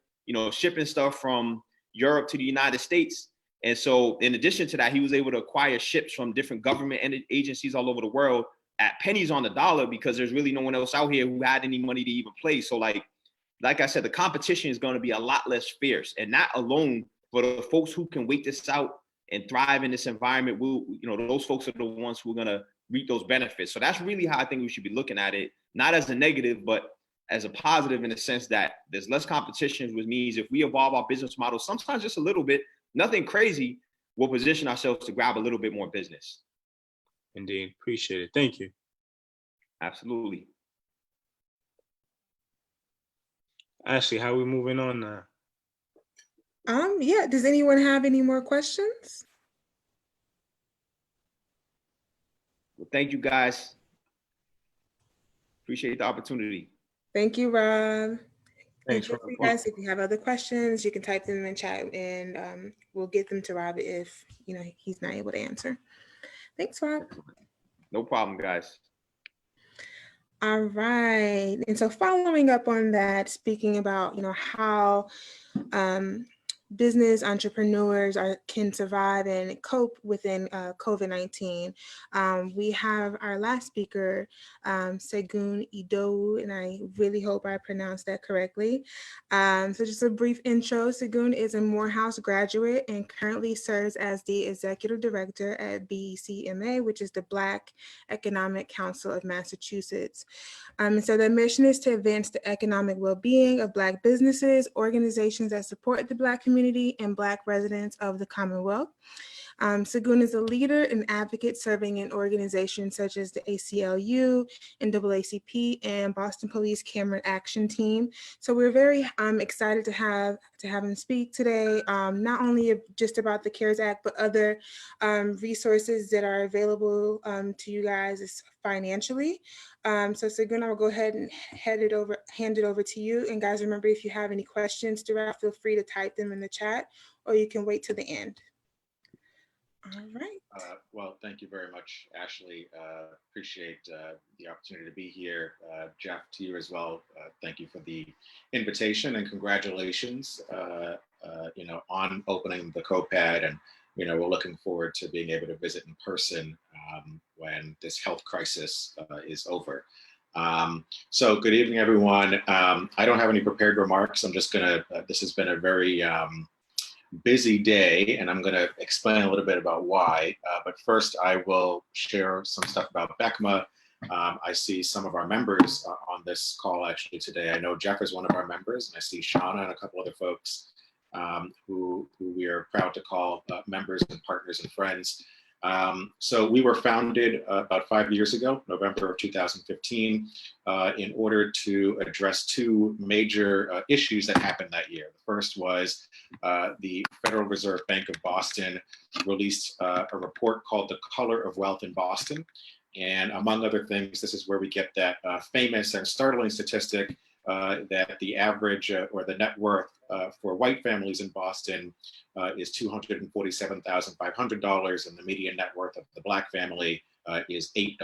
shipping stuff from Europe to the United States. And so in addition to that, he was able to acquire ships from different government agencies all over the world at pennies on the dollar, because there's really no one else out here who had any money to even play. So like I said, the competition is going to be a lot less fierce, and not alone, but the folks who can wait this out and thrive in this environment will, those folks are the ones who are going to reap those benefits. So that's really how I think we should be looking at it, not as a negative, but as a positive, in the sense that there's less competition, which means if we evolve our business model, sometimes just a little bit, nothing crazy, we'll position ourselves to grab a little bit more business. Indeed. Appreciate it. Thank you. Absolutely. Ashley, how are we moving on now? Yeah. Does anyone have any more questions? Well, thank you guys. Appreciate the opportunity. Thank you, Rob. Thanks, Rob. Guys, if you have other questions, you can type them in chat, and we'll get them to Rob if he's not able to answer. Thanks, Rob. No problem, guys. All right. And so following up on that, speaking about, how business entrepreneurs can survive and cope within COVID-19. We have our last speaker, Segun Idowu, and I really hope I pronounced that correctly. So just a brief intro. Segun is a Morehouse graduate and currently serves as the executive director at BECMA, which is the Black Economic Council of Massachusetts. And so the mission is to advance the economic well-being of Black businesses, organizations that support the Black community, and Black residents of the Commonwealth. Segun is a leader and advocate serving in organizations such as the ACLU, NAACP, and Boston Police Cameron Action Team. So we're very excited to have him speak today, not only just about the CARES Act, but other resources that are available to you guys financially. So Segun, I'll go ahead and hand it over to you. And guys, remember, if you have any questions throughout, feel free to type them in the chat, or you can wait till the end. All right. Well, thank you very much, Ashley. Appreciate the opportunity to be here. Jeff, to you as well. Thank you for the invitation, and congratulations, on opening the COPAD. And we're looking forward to being able to visit in person when this health crisis is over. So good evening, everyone. I don't have any prepared remarks. I'm just gonna, this has been a very busy day, and I'm gonna explain a little bit about why. But first, I will share some stuff about BECMA. I see some of our members on this call actually today. I know Jeff is one of our members, and I see Shauna and a couple other folks who we are proud to call members and partners and friends. So we were founded about 5 years ago, November of 2015, in order to address two major issues that happened that year. The first was the Federal Reserve Bank of Boston released a report called The Color of Wealth in Boston. And among other things, this is where we get that famous and startling statistic that the average or the net worth for white families in Boston is $247,500, and the median net worth of the Black family is $8.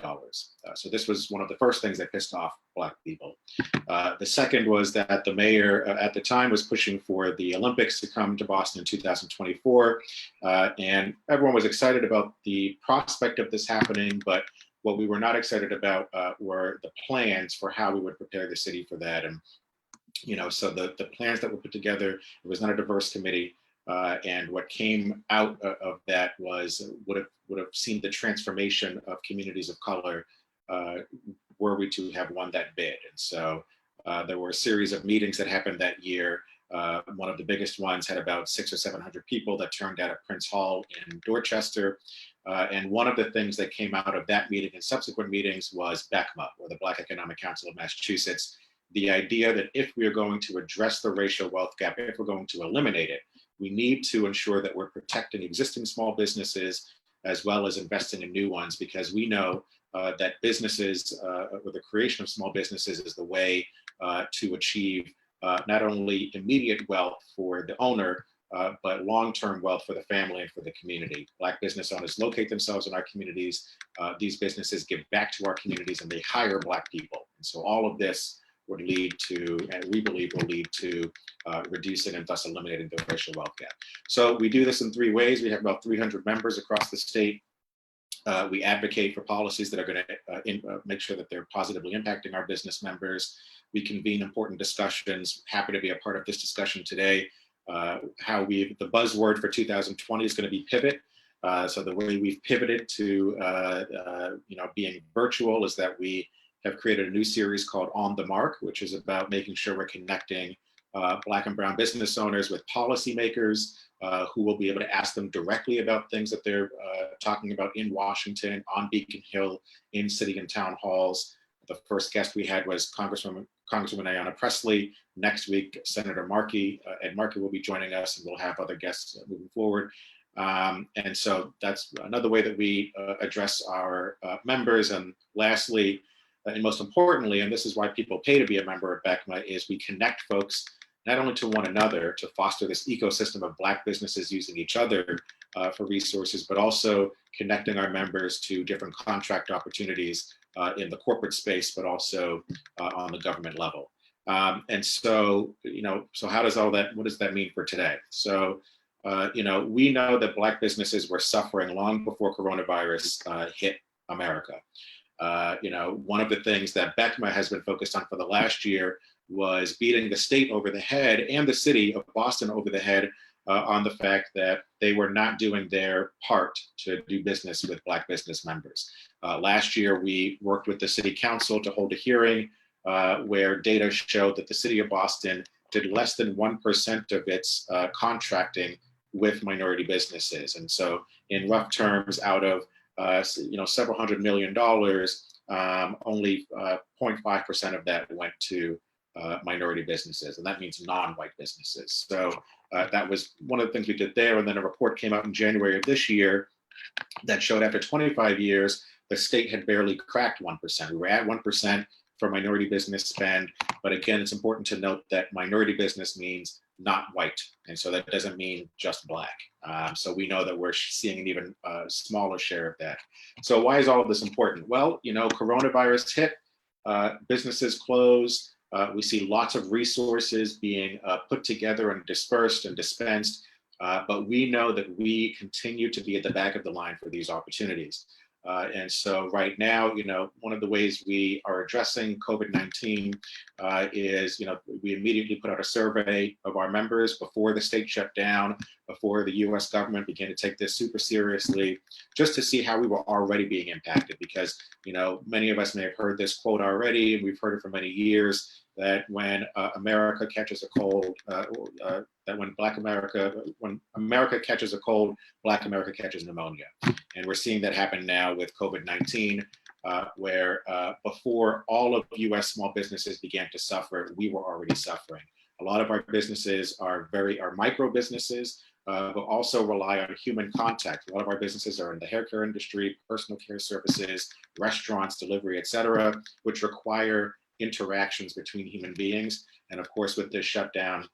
So this was one of the first things that pissed off Black people. The second was that the mayor at the time was pushing for the Olympics to come to Boston in 2024. And everyone was excited about the prospect of this happening, but what we were not excited about were the plans for how we would prepare the city for that. And, so the plans that were put together, it was not a diverse committee. And what came out of that would have seen the transformation of communities of color were we to have won that bid. And so there were a series of meetings that happened that year. One of the biggest ones had about 600 or 700 people that turned out at Prince Hall in Dorchester. And one of the things that came out of that meeting and subsequent meetings was BECMA, or the Black Economic Council of Massachusetts. The idea that if we are going to address the racial wealth gap, if we're going to eliminate it, we need to ensure that we're protecting existing small businesses as well as investing in new ones, because we know that businesses, or the creation of small businesses, is the way to achieve not only immediate wealth for the owner, but long-term wealth for the family and for the community. Black business owners locate themselves in our communities. These businesses give back to our communities, and they hire Black people. And so all of this would lead to, and we believe will lead to, reducing and thus eliminating the racial wealth gap. So we do this in 3 ways. We have about 300 members across the state. We advocate for policies that are going to make sure that they're positively impacting our business members. We convene important discussions. Happy to be a part of this discussion today. The buzzword for 2020 is going to be pivot. So the way we've pivoted to being virtual is that we have created a new series called On the Mark, which is about making sure we're connecting Black and brown business owners with policymakers who will be able to ask them directly about things that they're talking about in Washington, on Beacon Hill, in city and town halls. The first guest we had was Congresswoman Ayanna Pressley. Next week, Senator Ed Markey will be joining us, and we'll have other guests moving forward. And so that's another way that we address our members. And lastly, and most importantly, and this is why people pay to be a member of BECMA, is we connect folks not only to one another to foster this ecosystem of Black businesses using each other for resources, but also connecting our members to different contract opportunities in the corporate space, but also on the government level. And so, so how does what does that mean for today? So, we know that Black businesses were suffering long before coronavirus hit America. One of the things that BECMA has been focused on for the last year was beating the state over the head and the city of Boston over the head on the fact that they were not doing their part to do business with Black business members. Last year, we worked with the city council to hold a hearing where data showed that the city of Boston did less than 1% of its contracting with minority businesses. And so in rough terms, out of several $100 million, only 0.5% of that went to minority businesses, and that means non-white businesses. So that was one of the things we did there. And then a report came out in January of this year that showed after 25 years, the state had barely cracked 1%. We were at 1% for minority business spend. But again, it's important to note that minority business means not white. And so that doesn't mean just Black. So we know that we're seeing an even smaller share of that. So why is all of this important? Well, coronavirus hit, businesses closed. We see lots of resources being put together and dispersed and dispensed. But we know that we continue to be at the back of the line for these opportunities. And so right now, one of the ways we are addressing COVID-19 is, we immediately put out a survey of our members before the state shut down, before the US government began to take this super seriously, just to see how we were already being impacted. Because, many of us may have heard this quote already, and we've heard it for many years, that when America catches a cold, that when America catches a cold, Black America catches pneumonia. And we're seeing that happen now with COVID-19, where before all of US small businesses began to suffer, we were already suffering. A lot of our businesses are micro businesses, but also rely on human contact. A lot of our businesses are in the hair care industry, personal care services, restaurants, delivery, et cetera, which require interactions between human beings. And of course, with this shutdown,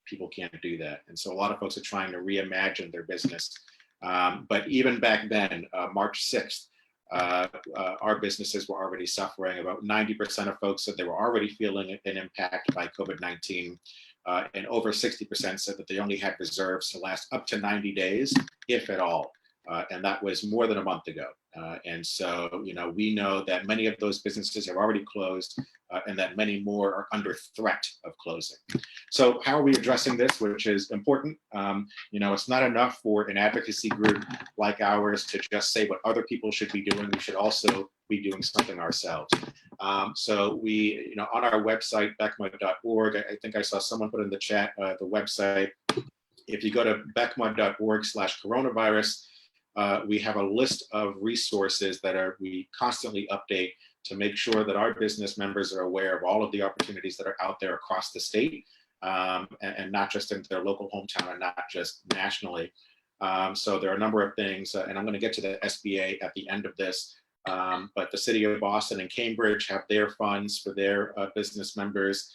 people can't do that. And so a lot of folks are trying to reimagine their business. But even back then, March 6th, our businesses were already suffering. About 90% of folks said they were already feeling an impact by COVID-19. And over 60% said that they only had reserves to last up to 90 days, if at all. And that was more than a month ago. And so, we know that many of those businesses have already closed and that many more are under threat of closing. So how are we addressing this, which is important? It's not enough for an advocacy group like ours to just say what other people should be doing. We should also be doing something ourselves. So we, on our website, becma.org, I think I saw someone put in the chat the website. If you go to becma.org/coronavirus, we have a list of resources that we constantly update to make sure that our business members are aware of all of the opportunities that are out there across the state, and not just in their local hometown and not just nationally. So there are a number of things, and I'm going to get to the SBA at the end of this, but the city of Boston and Cambridge have their funds for their business members.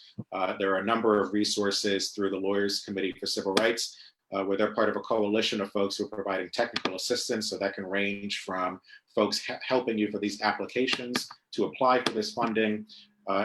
There are a number of resources through the Lawyers Committee for Civil Rights, where they're part of a coalition of folks who are providing technical assistance. So that can range from folks helping you for these applications to apply for this funding,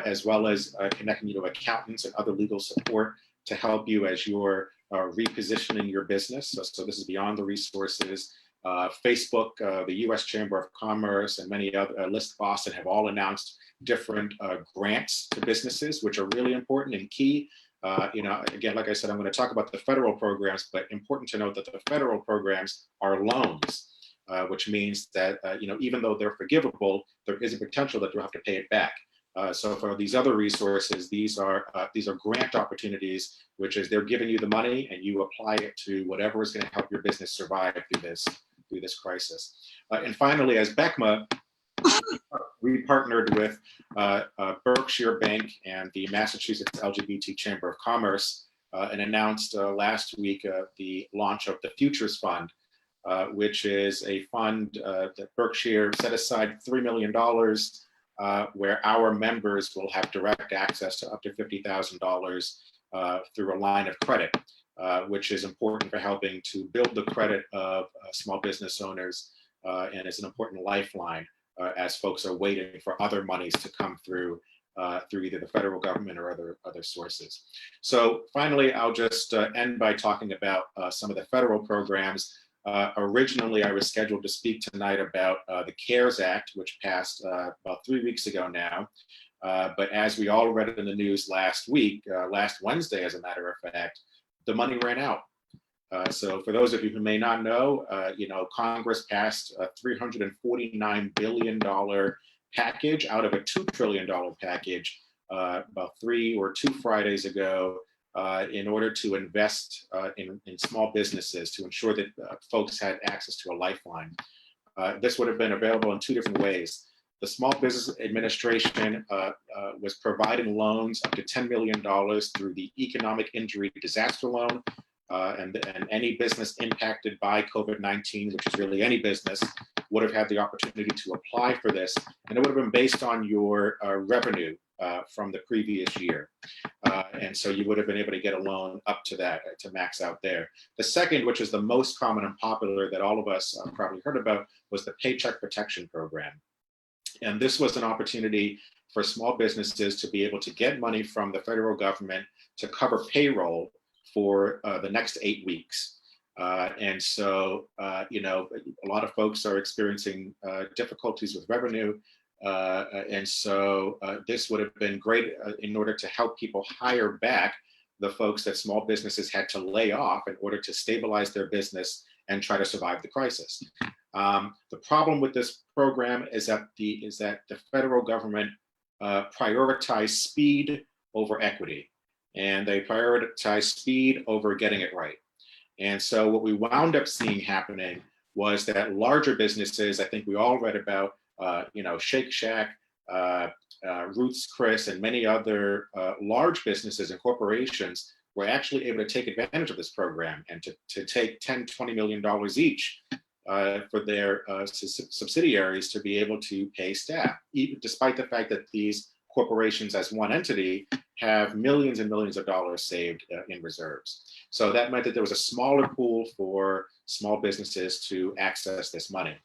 as well as connecting you to accountants and other legal support to help you as you're repositioning your business. So this is beyond the resources. Facebook, the US Chamber of Commerce, and many other, List Boston have all announced different grants to businesses, which are really important and key. Again, like I said, I'm going to talk about the federal programs, but important to note that the federal programs are loans, which means that, even though they're forgivable, there is a potential that you'll have to pay it back. So for these other resources, these are grant opportunities, which is they're giving you the money and you apply it to whatever is going to help your business survive through this crisis. And finally, as BECMA, we partnered with Berkshire Bank and the Massachusetts LGBT Chamber of Commerce and announced last week the launch of the Futures Fund, which is a fund that Berkshire set aside $3 million, where our members will have direct access to up to $50,000 through a line of credit, which is important for helping to build the credit of small business owners, and is an important lifeline as folks are waiting for other monies to come through either the federal government or other sources. So finally, I'll just end by talking about some of the federal programs. Originally, I was scheduled to speak tonight about the CARES Act, which passed about 3 weeks ago now. But as we all read in the news last week, last Wednesday, as a matter of fact, the money ran out. So for those of you who may not know, Congress passed a $349 billion package out of a $2 trillion package about 3 or 2 Fridays ago, in order to invest in small businesses to ensure that folks had access to a lifeline. This would have been available in 2 different ways. The Small Business Administration was providing loans up to $10 million through the Economic Injury Disaster Loan, and any business impacted by COVID-19, which is really any business, would have had the opportunity to apply for this, and it would have been based on your revenue from the previous year. And so you would have been able to get a loan up to that, to max out there. The second, which is the most common and popular that all of us probably heard about, was the Paycheck Protection Program. And this was an opportunity for small businesses to be able to get money from the federal government to cover payroll for the next 8 weeks. And so, a lot of folks are experiencing difficulties with revenue. And so this would have been great in order to help people hire back the folks that small businesses had to lay off in order to stabilize their business and try to survive the crisis. The problem with this program is that the federal government prioritized speed over equity, and they prioritize speed over getting it right. And so what we wound up seeing happening was that larger businesses, I think we all read about, Shake Shack, Ruth's Chris, and many other large businesses and corporations were actually able to take advantage of this program and to take $10, $20 million each for their subsidiaries to be able to pay staff, even despite the fact that these corporations as one entity have millions and millions of dollars saved in reserves. So that meant that there was a smaller pool for small businesses to access this money.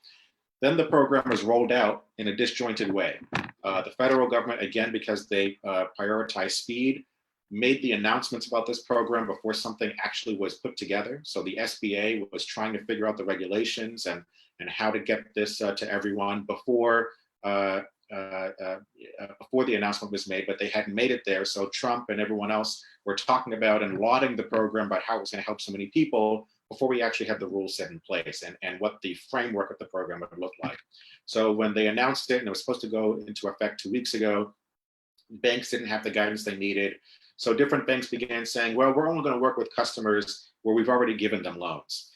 Then the program was rolled out in a disjointed way. The federal government, again, because they prioritize speed, made the announcements about this program before something actually was put together. So the SBA was trying to figure out the regulations and how to get this to everyone before the announcement was made, but they hadn't made it there. So Trump and everyone else were talking about and lauding the program about how it was going to help so many people before we actually had the rules set in place and what the framework of the program would look like. So when they announced it and it was supposed to go into effect 2 weeks ago, banks didn't have the guidance they needed. So different banks began saying, well, we're only going to work with customers where we've already given them loans,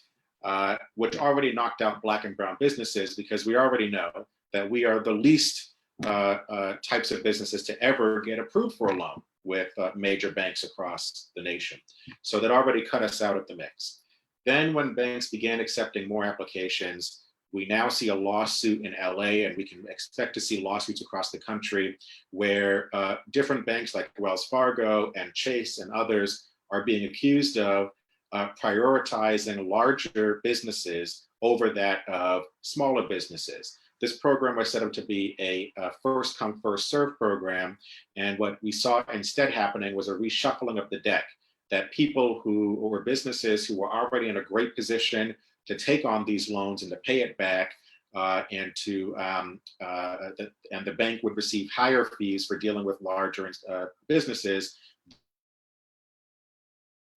which already knocked out Black and brown businesses, because we already know that we are the least types of businesses to ever get approved for a loan with major banks across the nation. So that already cut us out of the mix. Then when banks began accepting more applications, we now see a lawsuit in LA, and we can expect to see lawsuits across the country where different banks like Wells Fargo and Chase and others are being accused of prioritizing larger businesses over that of smaller businesses. This program was set up to be a first come, first serve program. And what we saw instead happening was a reshuffling of the deck, that people who were businesses who were already in a great position to take on these loans and to pay it back, and the bank would receive higher fees for dealing with larger businesses.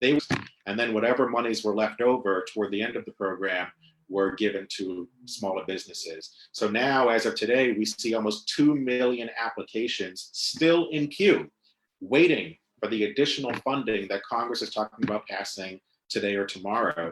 And then whatever monies were left over toward the end of the program were given to smaller businesses. So now, as of today, we see almost 2 million applications still in queue, waiting for the additional funding that Congress is talking about passing today or tomorrow,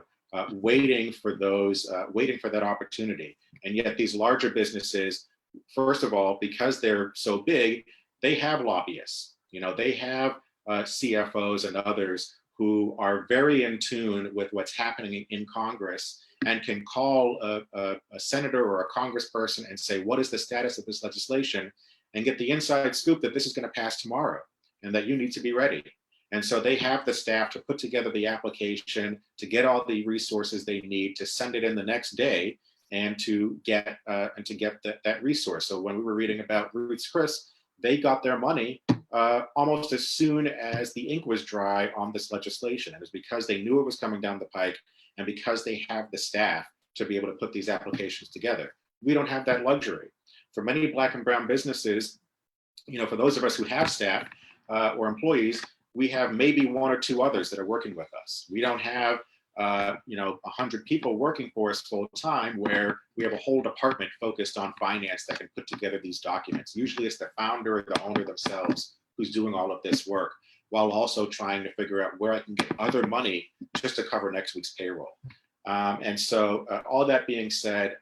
waiting for that opportunity. And yet these larger businesses, first of all, because they're so big, they have lobbyists. They have CFOs and others who are very in tune with what's happening in Congress and can call a senator or a congressperson and say, what is the status of this legislation? And get the inside scoop that this is going to pass tomorrow and that you need to be ready. And so they have the staff to put together the application, to get all the resources they need, to send it in the next day, and to get that resource. So when we were reading about Ruth's Chris, they got their money almost as soon as the ink was dry on this legislation. It was because they knew it was coming down the pike, and because they have the staff to be able to put these applications together. We don't have that luxury. For many Black and brown businesses, for those of us who have staff or employees, we have maybe 1 or 2 others that are working with us. We don't have 100 people working for us full time, where we have a whole department focused on finance that can put together these documents. Usually it's the founder or the owner themselves who's doing all of this work, while also trying to figure out where I can get other money just to cover next week's payroll. And so all that being said,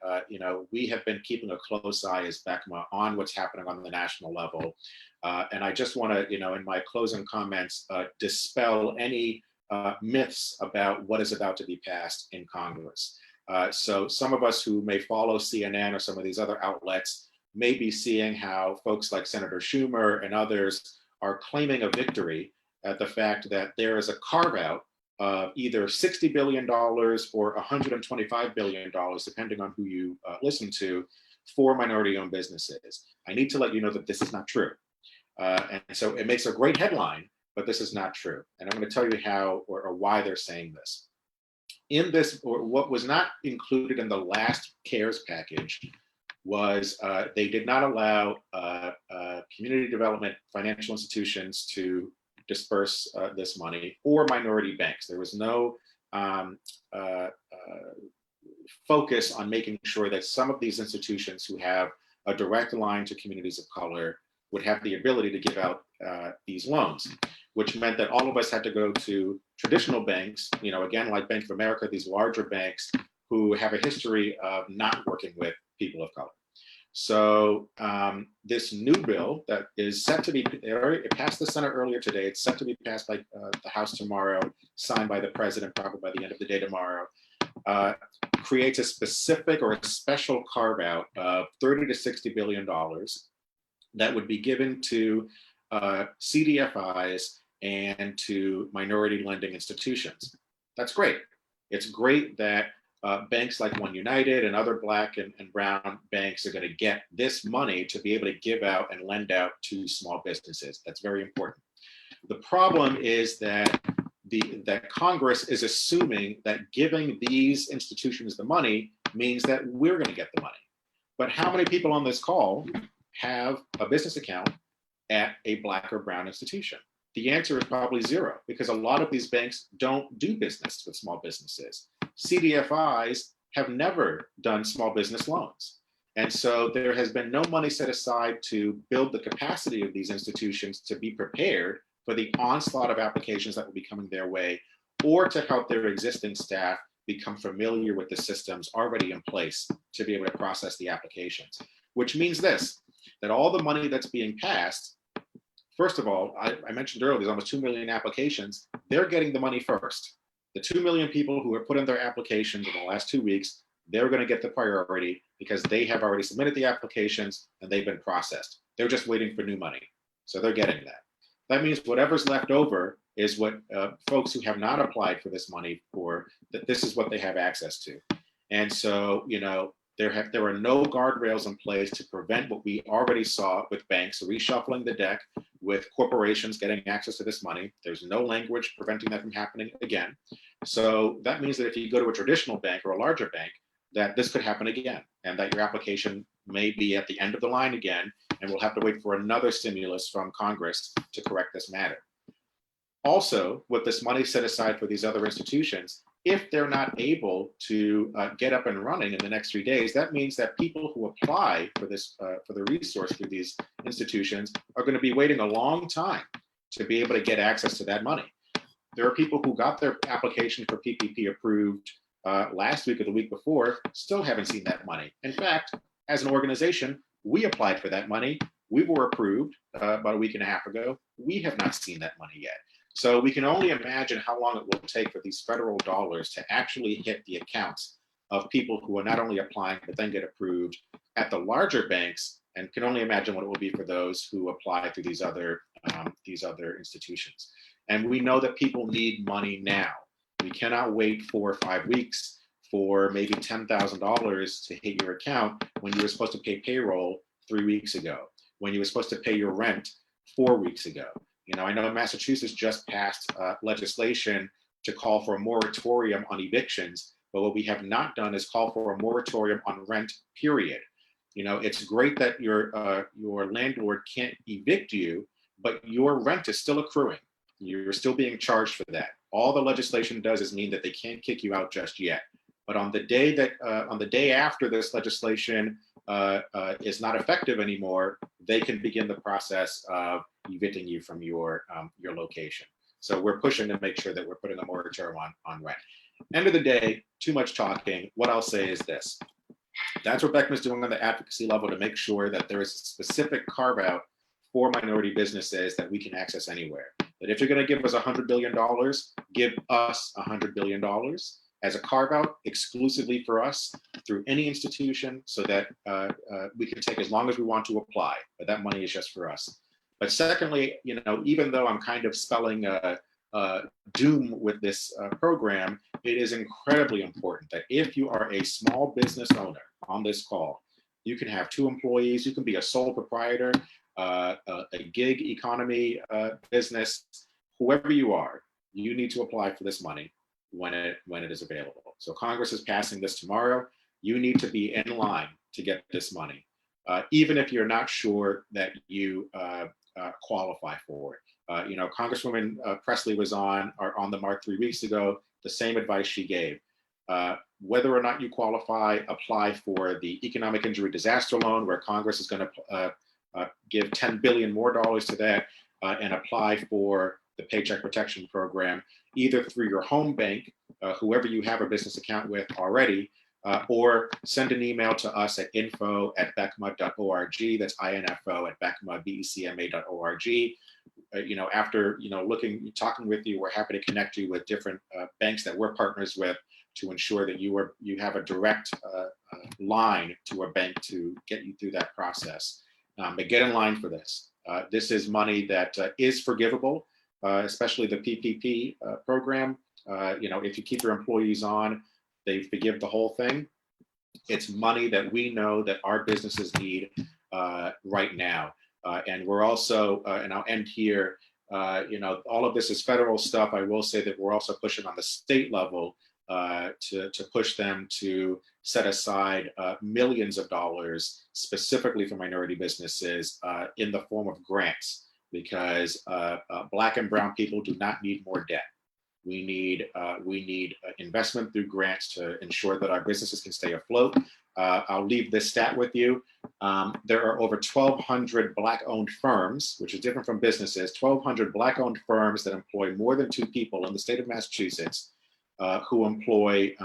we have been keeping a close eye as BECMA on what's happening on the national level. And I just want to, in my closing comments, dispel any myths about what is about to be passed in Congress. So some of us who may follow CNN or some of these other outlets may be seeing how folks like Senator Schumer and others are claiming a victory at the fact that there is a carve out of either $60 billion or $125 billion, depending on who you listen to, for minority-owned businesses. I need to let you know that this is not true. And so it makes a great headline, but this is not true. And I'm going to tell you how or why they're saying this. In this, or what was not included in the last CARES package, was they did not allow community development financial institutions to disperse this money, or minority banks. There was no focus on making sure that some of these institutions who have a direct line to communities of color would have the ability to give out these loans, which meant that all of us had to go to traditional banks, again, like Bank of America, these larger banks who have a history of not working with people of color. So this new bill that is set to be, it passed the Senate earlier today, it's set to be passed by the House tomorrow, signed by the president probably by the end of the day tomorrow, creates a specific or a special carve out of $30 to $60 billion that would be given to CDFIs and to minority lending institutions. That's great. It's great that banks like One United and other Black and brown banks are going to get this money to be able to give out and lend out to small businesses. That's very important. The problem is that that Congress is assuming that giving these institutions the money means that we're going to get the money. But how many people on this call have a business account at a Black or brown institution? The answer is probably zero, because a lot of these banks don't do business with small businesses. CDFIs have never done small business loans. And so there has been no money set aside to build the capacity of these institutions to be prepared for the onslaught of applications that will be coming their way, or to help their existing staff become familiar with the systems already in place to be able to process the applications. Which means this, that all the money that's being passed, first of all, I mentioned earlier, there's almost 2 million applications. They're getting the money first. The 2 million people who have put in their applications in the last 2 weeks, they're going to get the priority because they have already submitted the applications and they've been processed. They're just waiting for new money. So they're getting that. That means whatever's left over is what folks who have not applied for this money for, that this is what they have access to. And so, you know, there are no guardrails in place to prevent what we already saw with banks reshuffling the deck, with corporations getting access to this money. There's no language preventing that from happening again. So that means that if you go to a traditional bank or a larger bank, that this could happen again, and that your application may be at the end of the line again, and we'll have to wait for another stimulus from Congress to correct this matter. Also, with this money set aside for these other institutions, if they're not able to get up and running in the next 3 days, that means that people who apply for this for the resource through these institutions are going to be waiting a long time to be able to get access to that money. There are people who got their application for PPP approved last week or the week before, still haven't seen that money. In fact, as an organization, we applied for that money. We were approved about a week and a half ago. We have not seen that money yet. So we can only imagine how long it will take for these federal dollars to actually hit the accounts of people who are not only applying, but then get approved at the larger banks, and can only imagine what it will be for those who apply through these other institutions. And we know that people need money now. We cannot wait 4 or 5 weeks for maybe $10,000 to hit your account when you were supposed to pay payroll 3 weeks ago, when you were supposed to pay your rent 4 weeks ago. You know, I know Massachusetts just passed legislation to call for a moratorium on evictions, but what we have not done is call for a moratorium on rent, period. You know, it's great that your landlord can't evict you, but your rent is still accruing. You're still being charged for that. All the legislation does is mean that they can't kick you out just yet. But on the day after this legislation is not effective anymore, they can begin the process of evicting you from your location. So we're pushing to make sure that we're putting a moratorium on rent. End of the day, too much talking. What I'll say is this. That's what Beckman's doing on the advocacy level to make sure that there is a specific carve out for minority businesses that we can access anywhere. That if you're going to give us $100 billion, give us $100 billion as a carve out exclusively for us through any institution, so that we can take as long as we want to apply, but that money is just for us. But secondly, you know, even though I'm kind of spelling doom with this program, it is incredibly important that if you are a small business owner on this call, you can have 2 employees, you can be a sole proprietor, a gig economy business, whoever you are, you need to apply for this money when it is available. So Congress is passing this tomorrow. You need to be in line to get this money, even if you're not sure that you qualify for it. You know, Congresswoman Presley was on the mark 3 weeks ago. The same advice she gave. Whether or not you qualify, apply for the economic injury disaster loan, where Congress is going to give $10 billion more to that, and apply for the Paycheck Protection Program, either through your home bank, whoever you have a business account with already, or send an email to us at info@becma.org. That's info@becma.org. You know, after talking with you, we're happy to connect you with different banks that we're partners with to ensure that you have a direct line to a bank to get you through that process. But get in line for this. This is money that is forgivable, especially the PPP program. You know, if you keep your employees on, they forgive the whole thing. It's money that we know that our businesses need right now. And we're also, and I'll end here, all of this is federal stuff. I will say that we're also pushing on the state level to push them to set aside millions of dollars specifically for minority businesses in the form of grants, because Black and brown people do not need more debt. We need investment through grants to ensure that our businesses can stay afloat. I'll leave this stat with you. There are over 1,200 Black-owned firms, which is different from businesses, 1,200 Black-owned firms that employ more than 2 people in the state of Massachusetts, who employ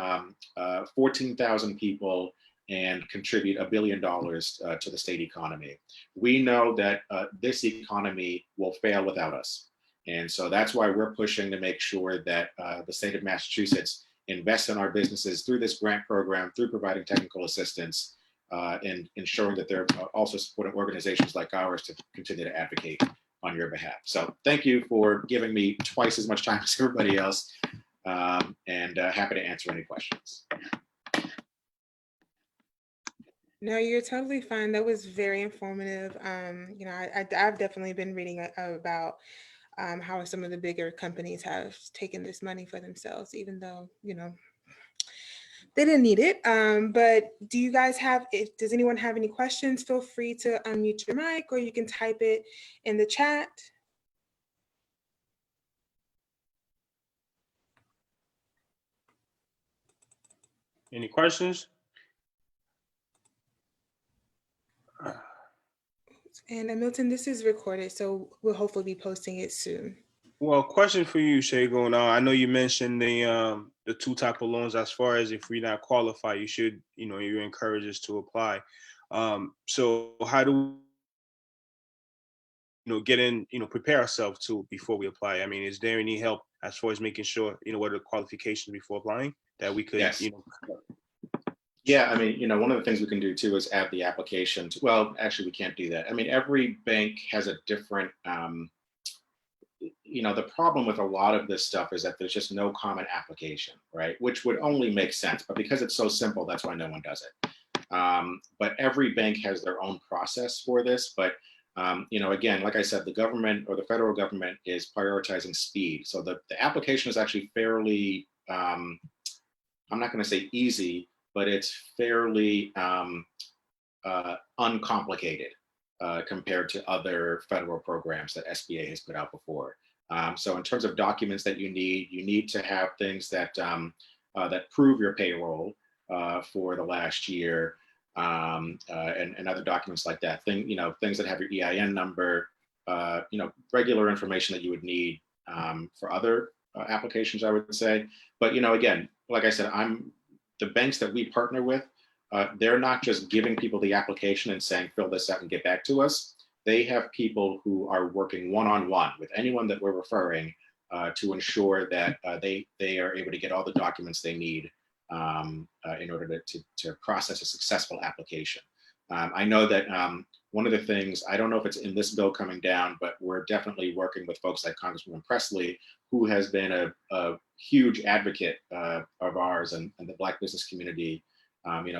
14,000 people and contribute $1 billion to the state economy. We know that this economy will fail without us. And so that's why we're pushing to make sure that the state of Massachusetts invests in our businesses through this grant program, through providing technical assistance, and ensuring that they're also supporting organizations like ours to continue to advocate on your behalf. So thank you for giving me twice as much time as everybody else, and happy to answer any questions. No, you're totally fine. That was very informative. I've definitely been reading about how some of the bigger companies have taken this money for themselves, even though, they didn't need it. But do you guys does anyone have any questions? Feel free to unmute your mic, or you can type it in the chat. Any questions? And Milton, this is recorded, so we'll hopefully be posting it soon. Well, question for you, Shagun. I know you mentioned the 2 type of loans. As far as if we're not qualified, you should, you encourage us to apply. So how do we, get in, prepare ourselves to before we apply? I mean, is there any help as far as making sure, what are the qualifications before applying that we could, Yes. Yeah, I mean, one of the things we can do too is add the application. Well, actually, we can't do that. I mean, every bank has a different, the problem with a lot of this stuff is that there's just no common application, right? Which would only make sense, but because it's so simple, that's why no one does it. But every bank has their own process for this. But, again, like I said, the government or the federal government is prioritizing speed. So the application is actually fairly, I'm not going to say easy, but it's fairly uncomplicated compared to other federal programs that SBA has put out before. So in terms of documents that you need to have things that that prove your payroll for the last year, and other documents like that. Things that have your EIN number, regular information that you would need for other applications, I would say. But again, like I said, the banks that we partner with, they're not just giving people the application and saying, fill this out and get back to us. They have people who are working one-on-one with anyone that we're referring to ensure that they are able to get all the documents they need in order to process a successful application. I know that one of the things, I don't know if it's in this bill coming down, but we're definitely working with folks like Congresswoman Presley, who has been a huge advocate of ours and the Black business community.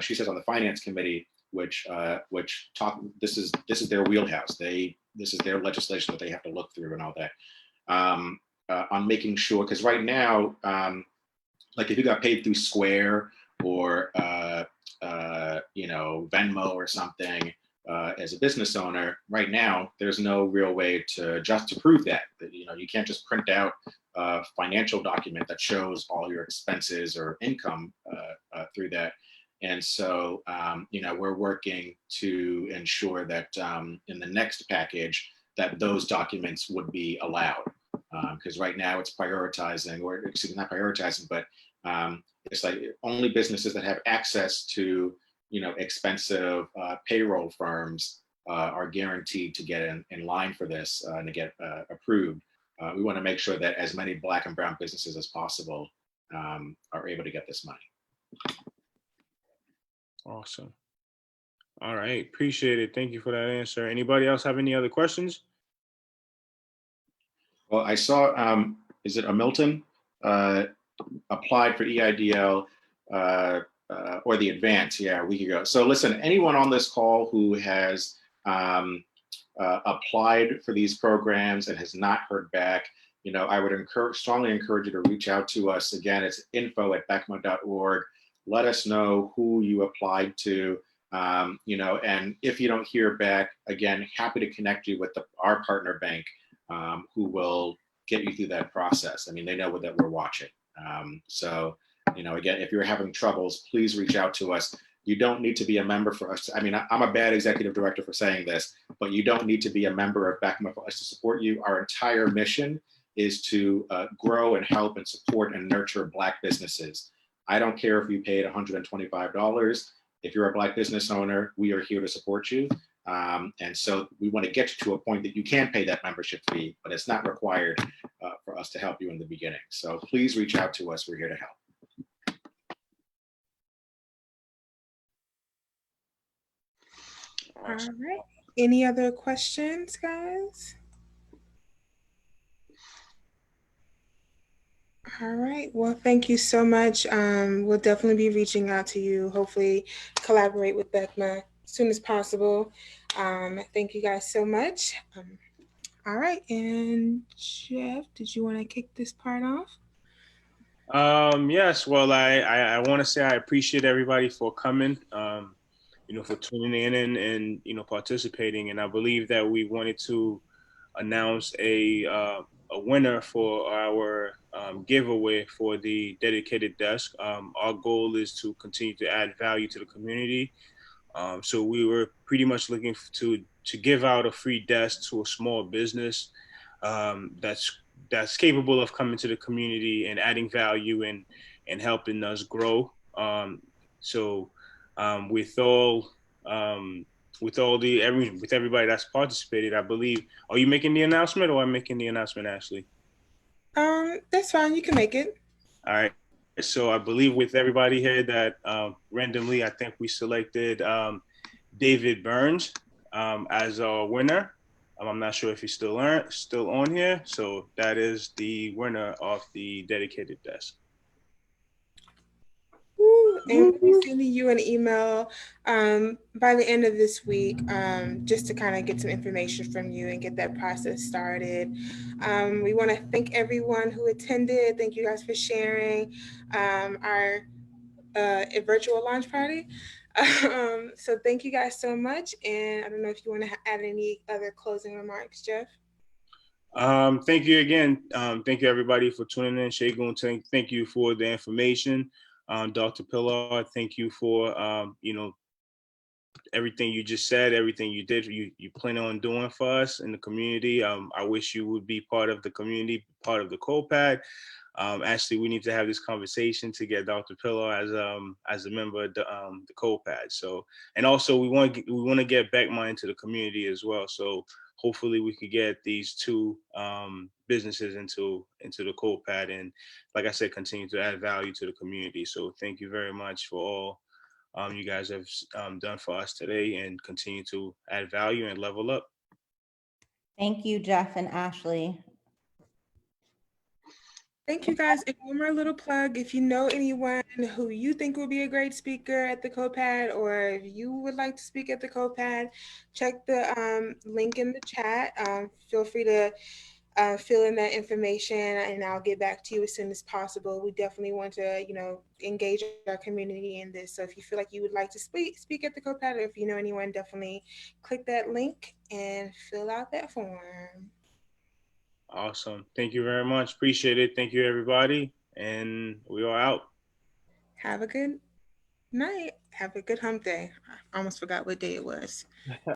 She sits on the finance committee, which this is their wheelhouse. This is their legislation that they have to look through and all that, on making sure, because right now, like if you got paid through Square or Venmo or something, as a business owner, right now there's no real way to prove that. You can't just print out a financial document that shows all your expenses or income through that. And so, we're working to ensure that in the next package that those documents would be allowed. Because right now it's prioritizing, or excuse me, not prioritizing, but it's like only businesses that have access to, expensive payroll firms are guaranteed to get in line for this and to get approved. We want to make sure that as many Black and brown businesses as possible are able to get this money. Awesome. All right. Appreciate it. Thank you for that answer. Anybody else have any other questions? Well, I saw, is it Milton applied for EIDL or the advance, yeah, a week ago. So listen, anyone on this call who has applied for these programs and has not heard back, I would strongly encourage you to reach out to us. Again, it's info@becma.org. Let us know who you applied to, and if you don't hear back, again, happy to connect you with our partner bank, who will get you through that process. I mean, they know that we're watching. So, again, if you're having troubles, please reach out to us. You don't need to be a member for us. I mean, I'm a bad executive director for saying this, but you don't need to be a member of BECMA for us to support you. Our entire mission is to grow and help and support and nurture Black businesses. I don't care if you paid $125. If you're a Black business owner, we are here to support you. And so we want to get you to a point that you can pay that membership fee, but it's not required for us to help you in the beginning. So please reach out to us. We're here to help. All right. Any other questions, guys? All right. Well, thank you so much. We'll definitely be reaching out to you. Hopefully, collaborate with BECMA as soon as possible. Thank you guys so much. All right. And Jeff, did you want to kick this part off? Yes. Well, I want to say I appreciate everybody for coming. For tuning in and participating. And I believe that we wanted to announce a winner for our giveaway for the dedicated desk. Our goal is to continue to add value to the community. So we were pretty much looking to give out a free desk to a small business that's capable of coming to the community and adding value and helping us grow. So with all with everybody that's participated, I believe. Are you making the announcement, or I'm making the announcement, Ashley? That's fine. You can make it. All right. So I believe with everybody here that randomly, I think we selected David Burns as our winner. I'm not sure if he's still on here. So that is the winner of the dedicated desk. And we'll be sending you an email by the end of this week, just to kind of get some information from you and get that process started. We want to thank everyone who attended. Thank you guys for sharing our virtual launch party. So thank you guys so much. And I don't know if you want to add any other closing remarks, Jeff. Thank you again. Thank you everybody for tuning in. Shagun, thank you for the information. Dr. Pillar, thank you for everything you just said, everything you did, you plan on doing for us in the community. I wish you would be part of the community, part of the COPAD. Actually, we need to have this conversation to get Dr. Pillar as a member of the COPAD. So, and also we want to get BECMA into the community as well. So hopefully we could get these two businesses into the COPAD, and like I said, continue to add value to the community. So thank you very much for all you guys have done for us today, and continue to add value and level up. Thank you, Jeff and Ashley. Thank you guys. And one more little plug. If you know anyone who you think would be a great speaker at the COPAD, or if you would like to speak at the COPAD, check the link in the chat. Feel free to fill in that information, and I'll get back to you as soon as possible. We definitely want to, engage our community in this. So if you feel like you would like to speak at the COPAD, or if you know anyone, definitely click that link and fill out that form. Awesome. Thank you very much. Appreciate it. Thank you, everybody. And we are out. Have a good night. Have a good hump day. I almost forgot what day it was.